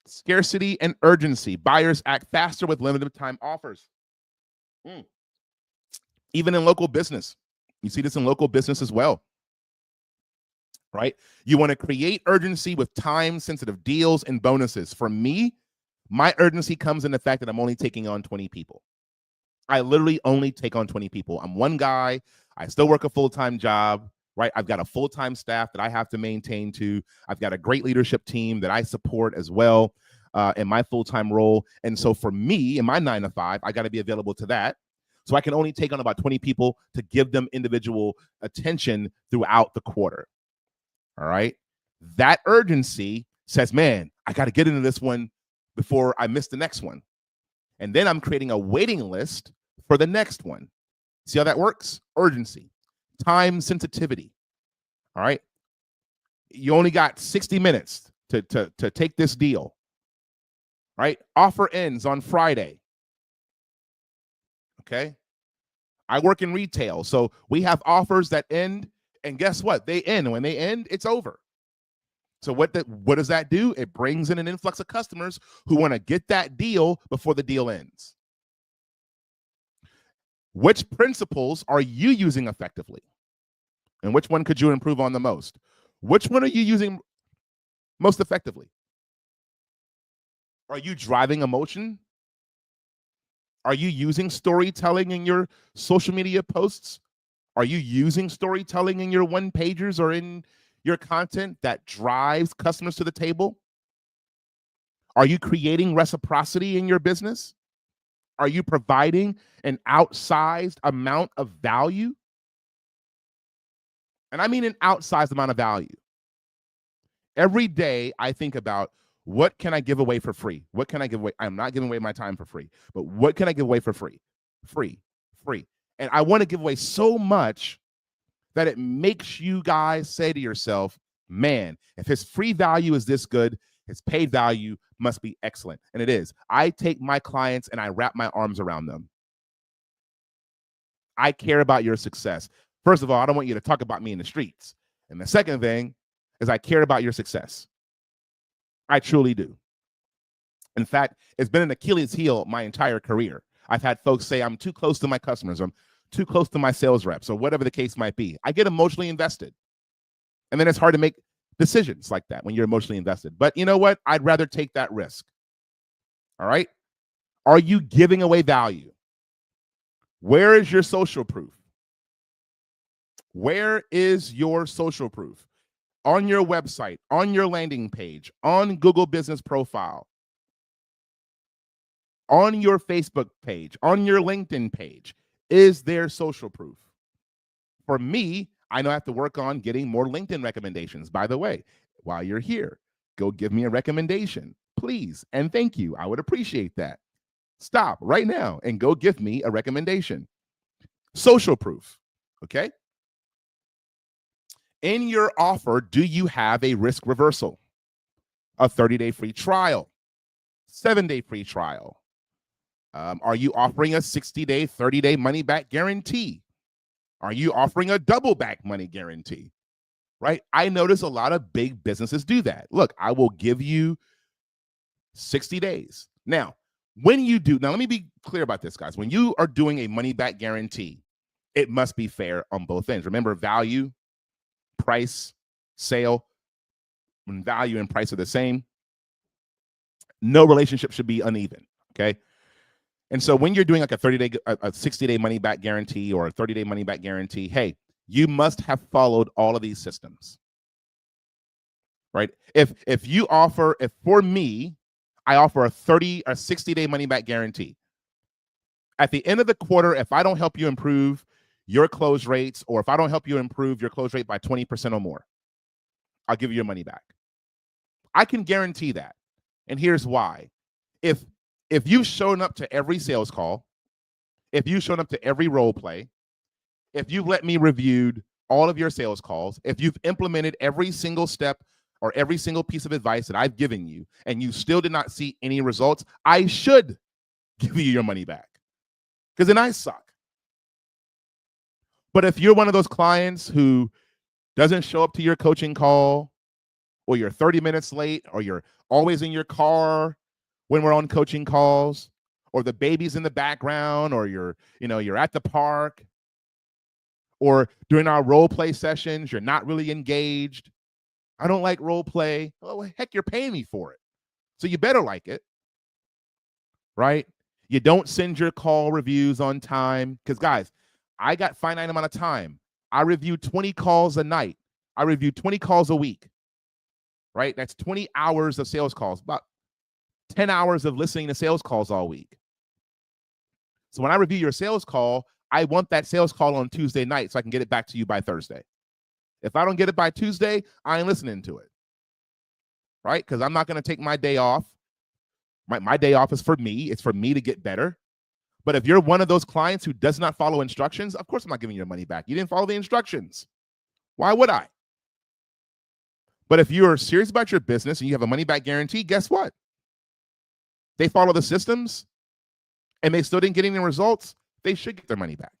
Scarcity and urgency. Buyers act faster with limited time offers. Even in local business. You see this in local business as well. Right? You want to create urgency with time-sensitive deals and bonuses. For me, my urgency comes in the fact that I'm only taking on 20 people. I literally only take on 20 people. I'm one guy. I still work a full-time job, right? I've got a full-time staff that I have to maintain too. I've got a great leadership team that I support as well in my full-time role. And so for me, in my 9 to 5, I got to be available to that. So I can only take on about 20 people to give them individual attention throughout the quarter. All right. That urgency says, man, I got to get into this one before I miss the next one. And then I'm creating a waiting list for the next one. See how that works? Urgency, time sensitivity. All right. You only got 60 minutes to take this deal. Right? Offer ends on Friday. Okay. I work in retail. So we have offers that end. And guess what? They end. And when they end, it's over. So what does that do? It brings in an influx of customers who want to get that deal before the deal ends. Which principles are you using effectively? And which one could you improve on the most? Which one are you using most effectively? Are you driving emotion? Are you using storytelling in your social media posts? Are you using storytelling in your one-pagers or in your content that drives customers to the table? Are you creating reciprocity in your business? Are you providing an outsized amount of value? And I mean an outsized amount of value. Every day I think about, what can I give away for free? What can I give away? I'm not giving away my time for free, but what can I give away for free? Free. And I want to give away so much that it makes you guys say to yourself, man, if his free value is this good, his paid value must be excellent. And it is. I take my clients and I wrap my arms around them. I care about your success. First of all, I don't want you to talk about me in the streets. And the second thing is I care about your success. I truly do. In fact, it's been an Achilles heel my entire career. I've had folks say I'm too close to my customers, I'm too close to my sales reps, or whatever the case might be. I get emotionally invested. And then it's hard to make decisions like that when you're emotionally invested. But you know what? I'd rather take that risk. All right? Are you giving away value? Where is your social proof? Where is your social proof? On your website, on your landing page, on Google Business Profile, on your Facebook page, on your LinkedIn page. Is there social proof? For me, I know I have to work on getting more LinkedIn recommendations. By the way, while you're here, go give me a recommendation, please. And thank you. I would appreciate that. Stop right now and go give me a recommendation. Social proof, okay? In your offer, do you have a risk reversal? A 30-day free trial, 7-day free trial? Are you offering a 60-day, 30-day money-back guarantee? Are you offering a double-back money guarantee? Right? I notice a lot of big businesses do that. Look, I will give you 60 days. Now, when you do, now let me be clear about this, guys. When you are doing a money-back guarantee, it must be fair on both ends. Remember, value, price, sale, when value and price are the same, no relationship should be uneven, okay? And so when you're doing like a 30-day, a 60-day money-back guarantee or a 30-day money-back guarantee, hey, you must have followed all of these systems, right? If for me, I offer a 60-day money-back guarantee. At the end of the quarter, if I don't help you improve your close rates, or if I don't help you improve your close rate by 20% or more, I'll give you your money back. I can guarantee that. And here's why. If you've shown up to every sales call, if you've shown up to every role play, if you've let me reviewed all of your sales calls, if you've implemented every single step or every single piece of advice that I've given you, and you still did not see any results, I should give you your money back, because then I suck. But if you're one of those clients who doesn't show up to your coaching call, or you're 30 minutes late, or you're always in your car when we're on coaching calls, or the baby's in the background, or you're at the park, or during our role play sessions, you're not really engaged. I don't like role play. Oh, heck, you're paying me for it, so you better like it, right? You don't send your call reviews on time. Because, guys, I got finite amount of time. I review 20 calls a night. I review 20 calls a week, right? That's 20 hours of sales calls, about 10 hours of listening to sales calls all week. So when I review your sales call, I want that sales call on Tuesday night so I can get it back to you by Thursday. If I don't get it by Tuesday, I ain't listening to it, right? Because I'm not going to take my day off. My day off is for me. It's for me to get better. But if you're one of those clients who does not follow instructions, of course I'm not giving you your money back. You didn't follow the instructions. Why would I? But if you're serious about your business and you have a money back guarantee, guess what? They follow the systems and they still didn't get any results, they should get their money back.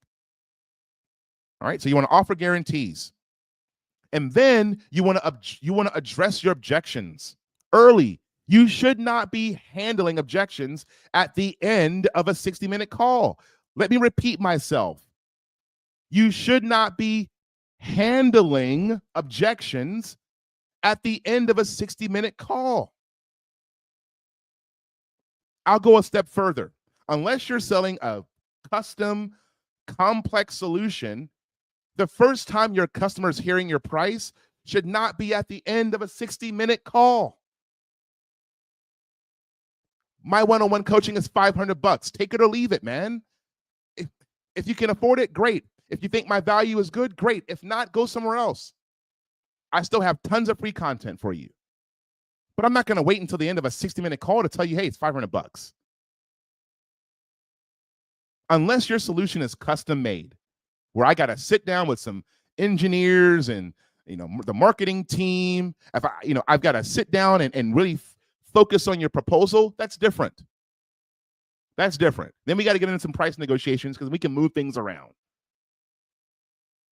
All right, so you want to offer guarantees. And then you want to address your objections early. You should not be handling objections at the end of a 60-minute call. Let me repeat myself. You should not be handling objections at the end of a 60-minute call. I'll go a step further. Unless you're selling a custom, complex solution, the first time your customer is hearing your price should not be at the end of a 60-minute call. My one-on-one coaching is $500. Take it or leave it, man. If you can afford it, great. If you think my value is good, great. If not, go somewhere else. I still have tons of free content for you. But I'm not going to wait until the end of a 60-minute call to tell you, hey, it's $500. Unless your solution is custom made, where I got to sit down with some engineers and the marketing team. If I've got to sit down and really focus on your proposal, that's different. That's different. Then we got to get into some price negotiations because we can move things around.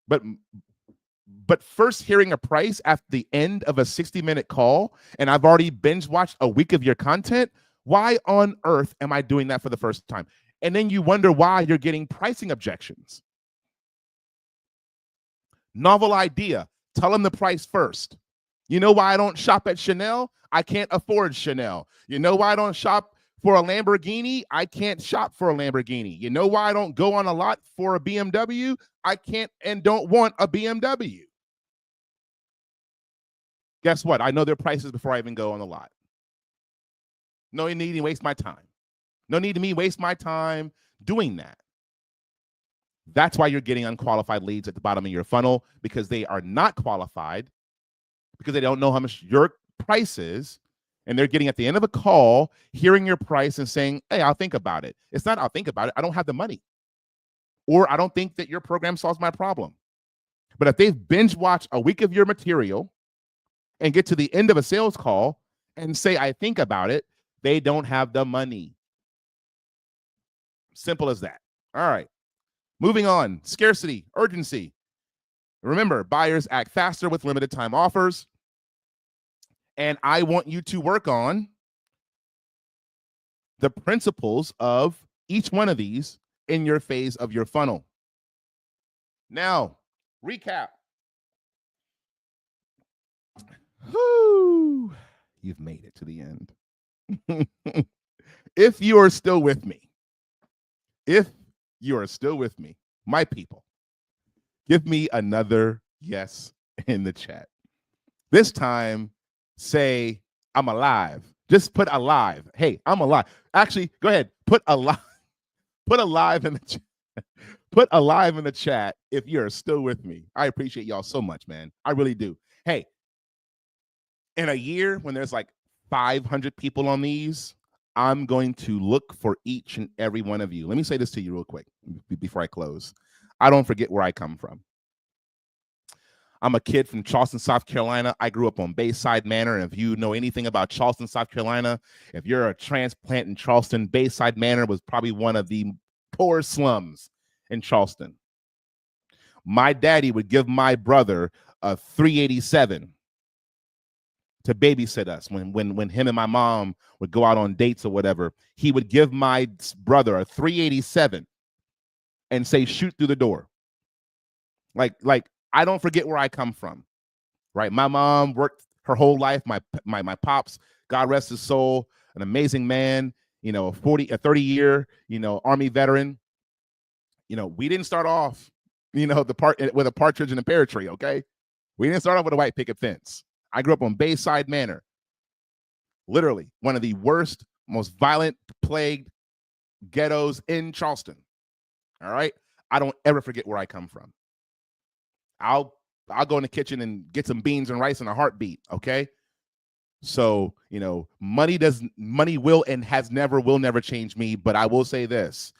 But first hearing a price at the end of a 60-minute call, and I've already binge watched a week of your content, why on earth am I doing that for the first time? And then you wonder why you're getting pricing objections. Novel idea. Tell them the price first. You know why I don't shop at Chanel? I can't afford Chanel. You know why I don't shop for a Lamborghini? I can't shop for a Lamborghini. You know why I don't go on a lot for a BMW? I can't and don't want a BMW. Guess what? I know their prices before I even go on the lot. No need to waste my time. No need to me waste my time doing that. That's why you're getting unqualified leads at the bottom of your funnel, because they are not qualified, because they don't know how much your price is, and they're getting at the end of a call, hearing your price and saying, hey, I'll think about it. It's not I'll think about it. I don't have the money. Or I don't think that your program solves my problem. But if they've binge watched a week of your material and get to the end of a sales call and say, I think about it, they don't have the money. Simple as that. All right. Moving on. Scarcity, urgency. Remember, buyers act faster with limited time offers. And I want you to work on the principles of each one of these in your phase of your funnel. Now, recap. Whew, you've made it to the end. If you are still with me, my people, give me another yes in the chat. This time, say, I'm alive. Just put alive. Hey, I'm alive. Actually, go ahead. Put alive. Put alive in the chat. Put alive in the chat if you're still with me. I appreciate y'all so much, man. I really do. Hey, in a year when there's like 500 people on these, I'm going to look for each and every one of you. Let me say this to you real quick before I close. I don't forget where I come from. I'm a kid from Charleston, South Carolina. I grew up on Bayside Manor. And if you know anything about Charleston, South Carolina, if you're a transplant in Charleston, Bayside Manor was probably one of the poor slums in Charleston. My daddy would give my brother a 387 to babysit us when him and my mom would go out on dates or whatever. He would give my brother a 387 and say, shoot through the door. Like I don't forget where I come from, right? My mom worked her whole life. My pops, God rest his soul, an amazing man. a 30-year, Army veteran. We didn't start off, with a partridge in a pear tree, okay? We didn't start off with a white picket fence. I grew up on Bayside Manor. Literally one of the worst, most violent, plagued ghettos in Charleston. All right? I don't ever forget where I come from. I'll go in the kitchen and get some beans and rice in a heartbeat, okay? So, money will and will never change me, but I will say this.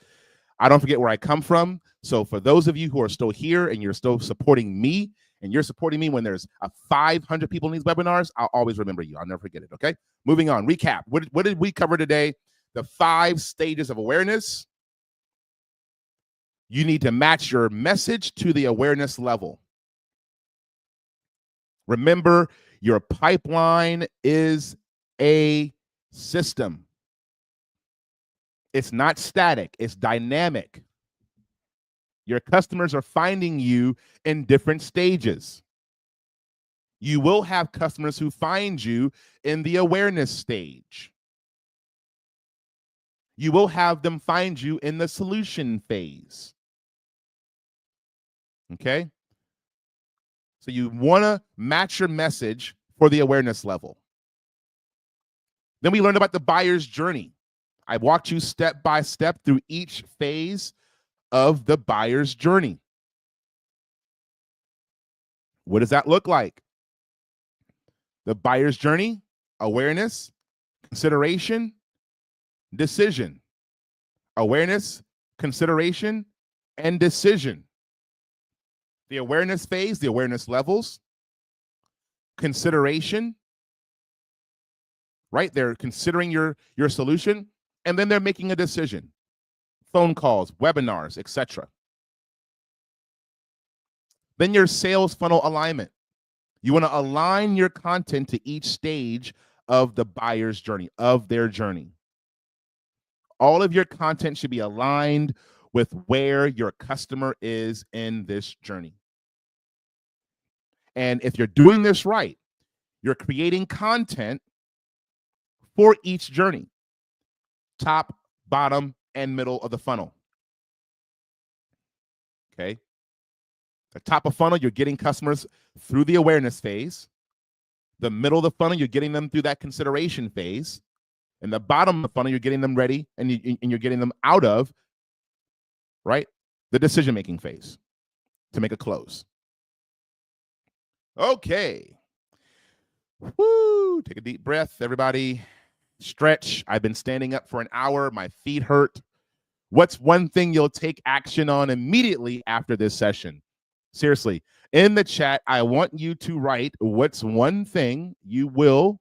I don't forget where I come from. So for those of you who are still here and you're still supporting me, and you're supporting me when there's 500 people in these webinars, I'll always remember you. I'll never forget it, okay? Moving on, recap. What did we cover today? The 5 stages of awareness. You need to match your message to the awareness level. Remember, your pipeline is a system. It's not static, it's dynamic. Your customers are finding you in different stages. You will have customers who find you in the awareness stage. You will have them find you in the solution phase. Okay? So you want to match your message for the awareness level. Then we learned about the buyer's journey. I walked you step by step through each phase of the buyer's journey. What does that look like? The buyer's journey, awareness, consideration, decision. Awareness, consideration, and decision. The awareness phase, the awareness levels, consideration, right? They're considering your solution, and then they're making a decision. Phone calls, webinars, etc. Then your sales funnel alignment. You want to align your content to each stage of the buyer's journey, of their journey. All of your content should be aligned with where your customer is in this journey. And if you're doing this right, you're creating content for each journey. Top, bottom, and middle of the funnel. Okay? The top of funnel, you're getting customers through the awareness phase. The middle of the funnel, you're getting them through that consideration phase. And the bottom of the funnel, you're getting them ready and you're getting them out of, right, the decision-making phase to make a close. Okay. Woo! Take a deep breath, everybody. Stretch. I've been standing up for an hour. My feet hurt. What's one thing you'll take action on immediately after this session? Seriously, in the chat, I want you to write what's one thing you will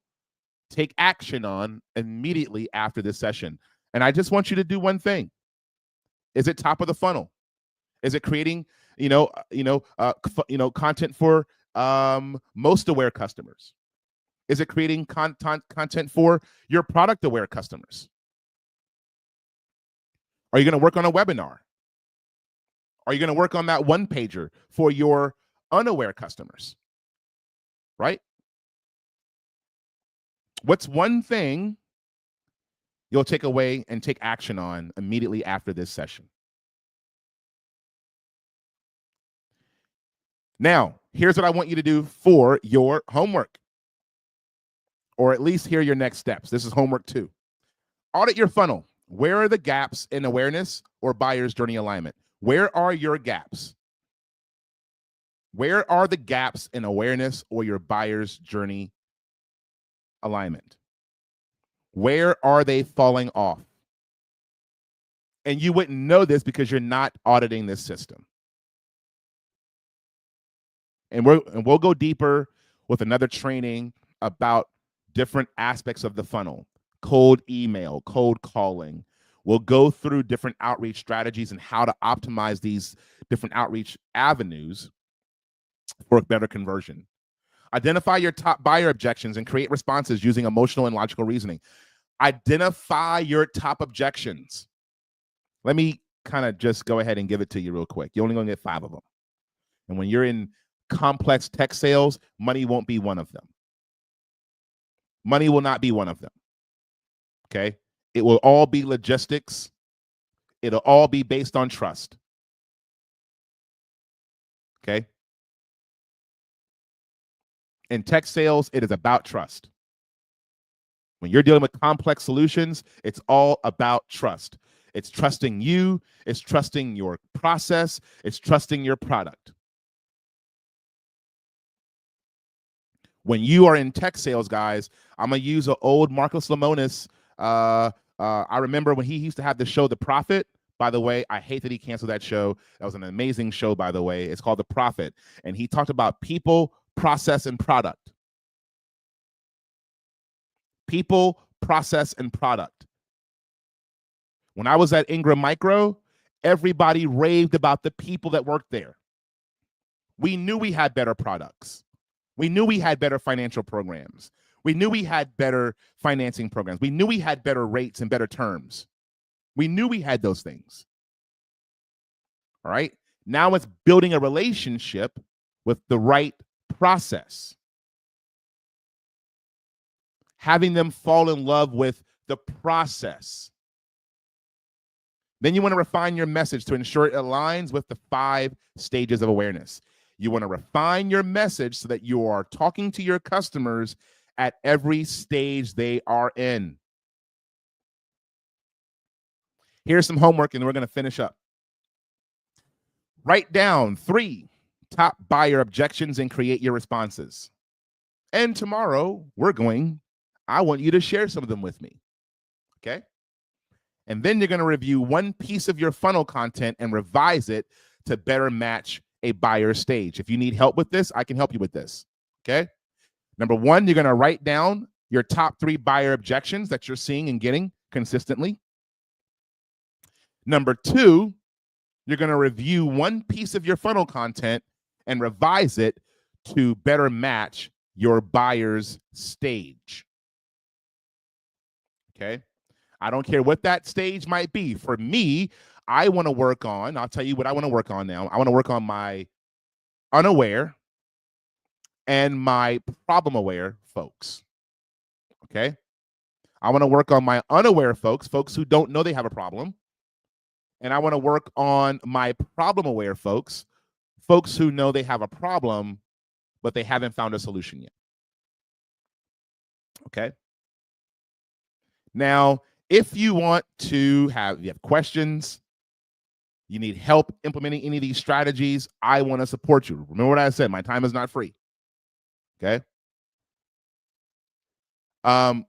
take action on immediately after this session. And I just want you to do one thing. Is it top of the funnel? Is it creating, content for most aware customers? Is it creating content for your product aware customers? Are you going to work on a webinar? Are you going to work on that one pager for your unaware customers? Right? What's one thing you'll take away and take action on immediately after this session? Now, here's what I want you to do for your homework, or at least here are your next steps. This is homework 2. Audit your funnel. Where are the gaps in awareness or buyer's journey alignment? Where are your gaps? Where are the gaps in awareness or your buyer's journey alignment? Where are they falling off? And you wouldn't know this because you're not auditing this system. And we'll go deeper with another training about different aspects of the funnel. Cold email, cold calling. We'll go through different outreach strategies and how to optimize these different outreach avenues for better conversion. Identify your top buyer objections and create responses using emotional and logical reasoning. Identify your top objections. Let me kind of just go ahead and give it to you real quick. You're only going to get 5 of them. And when you're in complex tech sales, money won't be one of them. Money will not be one of them. Okay? It will all be logistics. It'll all be based on trust. Okay? In tech sales, it is about trust. When you're dealing with complex solutions, it's all about trust. It's trusting you, it's trusting your process, it's trusting your product. When you are in tech sales, guys, I'm going to use an old Marcus Lemonis. I remember when he used to have the show The Prophet. By the way, I hate that he canceled that show. That was an amazing show, by the way. It's called The Prophet. And he talked about people, process, and product. People, process, and product. When I was at Ingram Micro, everybody raved about the people that worked there. We knew we had better products. We knew we had better financial programs. We knew we had better financing programs. We knew we had better rates and better terms. We knew we had those things. All right. Now it's building a relationship with the right process. Having them fall in love with the process. Then you want to refine your message to ensure it aligns with the 5 stages of awareness. You want to refine your message so that you are talking to your customers at every stage they are in. Here's some homework, and we're going to finish up. Write down 3 top buyer objections and create your responses. And tomorrow, I want you to share some of them with me. Okay? And then you're going to review one piece of your funnel content and revise it to better match a buyer stage. If you need help with this, I can help you with this. Okay? Number 1, you're going to write down your top 3 buyer objections that you're seeing and getting consistently. Number 2, you're going to review one piece of your funnel content and revise it to better match your buyer's stage. Okay? I don't care what that stage might be. For me, I want to work on, I'll tell you what I want to work on now. I want to work on my unaware and my problem-aware folks. Okay? I want to work on my unaware folks who don't know they have a problem. And I want to work on my problem-aware folks who know they have a problem, but they haven't found a solution yet. Okay? Now, if you have questions, you need help implementing any of these strategies, I want to support you. Remember what I said, my time is not free. Okay? I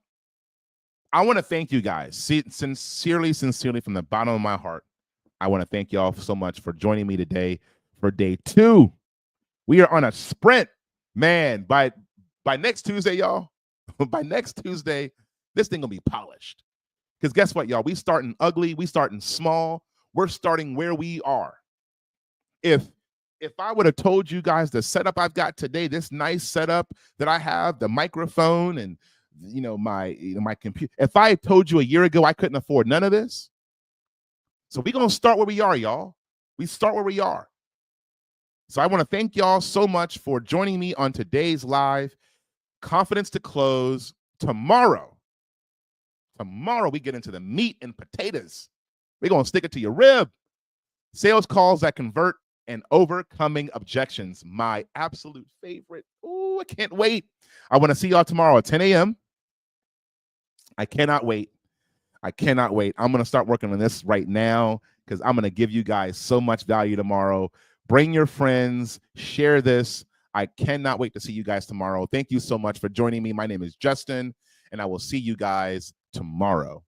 want to thank you guys. Sincerely from the bottom of my heart. I want to thank y'all so much for joining me today for day 2. We are on a sprint, man. By next Tuesday, y'all, by next Tuesday, this thing will be polished. Because guess what, y'all? We starting ugly. We starting small. We're starting where we are. If I would have told you guys the setup I've got today, this nice setup that I have, the microphone and my computer. If I had told you a year ago I couldn't afford none of this. So we're going to start where we are, y'all. We start where we are. So I want to thank y'all so much for joining me on today's live Confidence to Close. Tomorrow we get into the meat and potatoes. We're going to stick it to your rib. Sales calls that convert and overcoming objections. My absolute favorite. Ooh, I can't wait. I want to see y'all tomorrow at 10 a.m. I cannot wait. I'm going to start working on this right now because I'm going to give you guys so much value tomorrow. Bring your friends. Share this. I cannot wait to see you guys tomorrow. Thank you so much for joining me. My name is Justin, and I will see you guys tomorrow.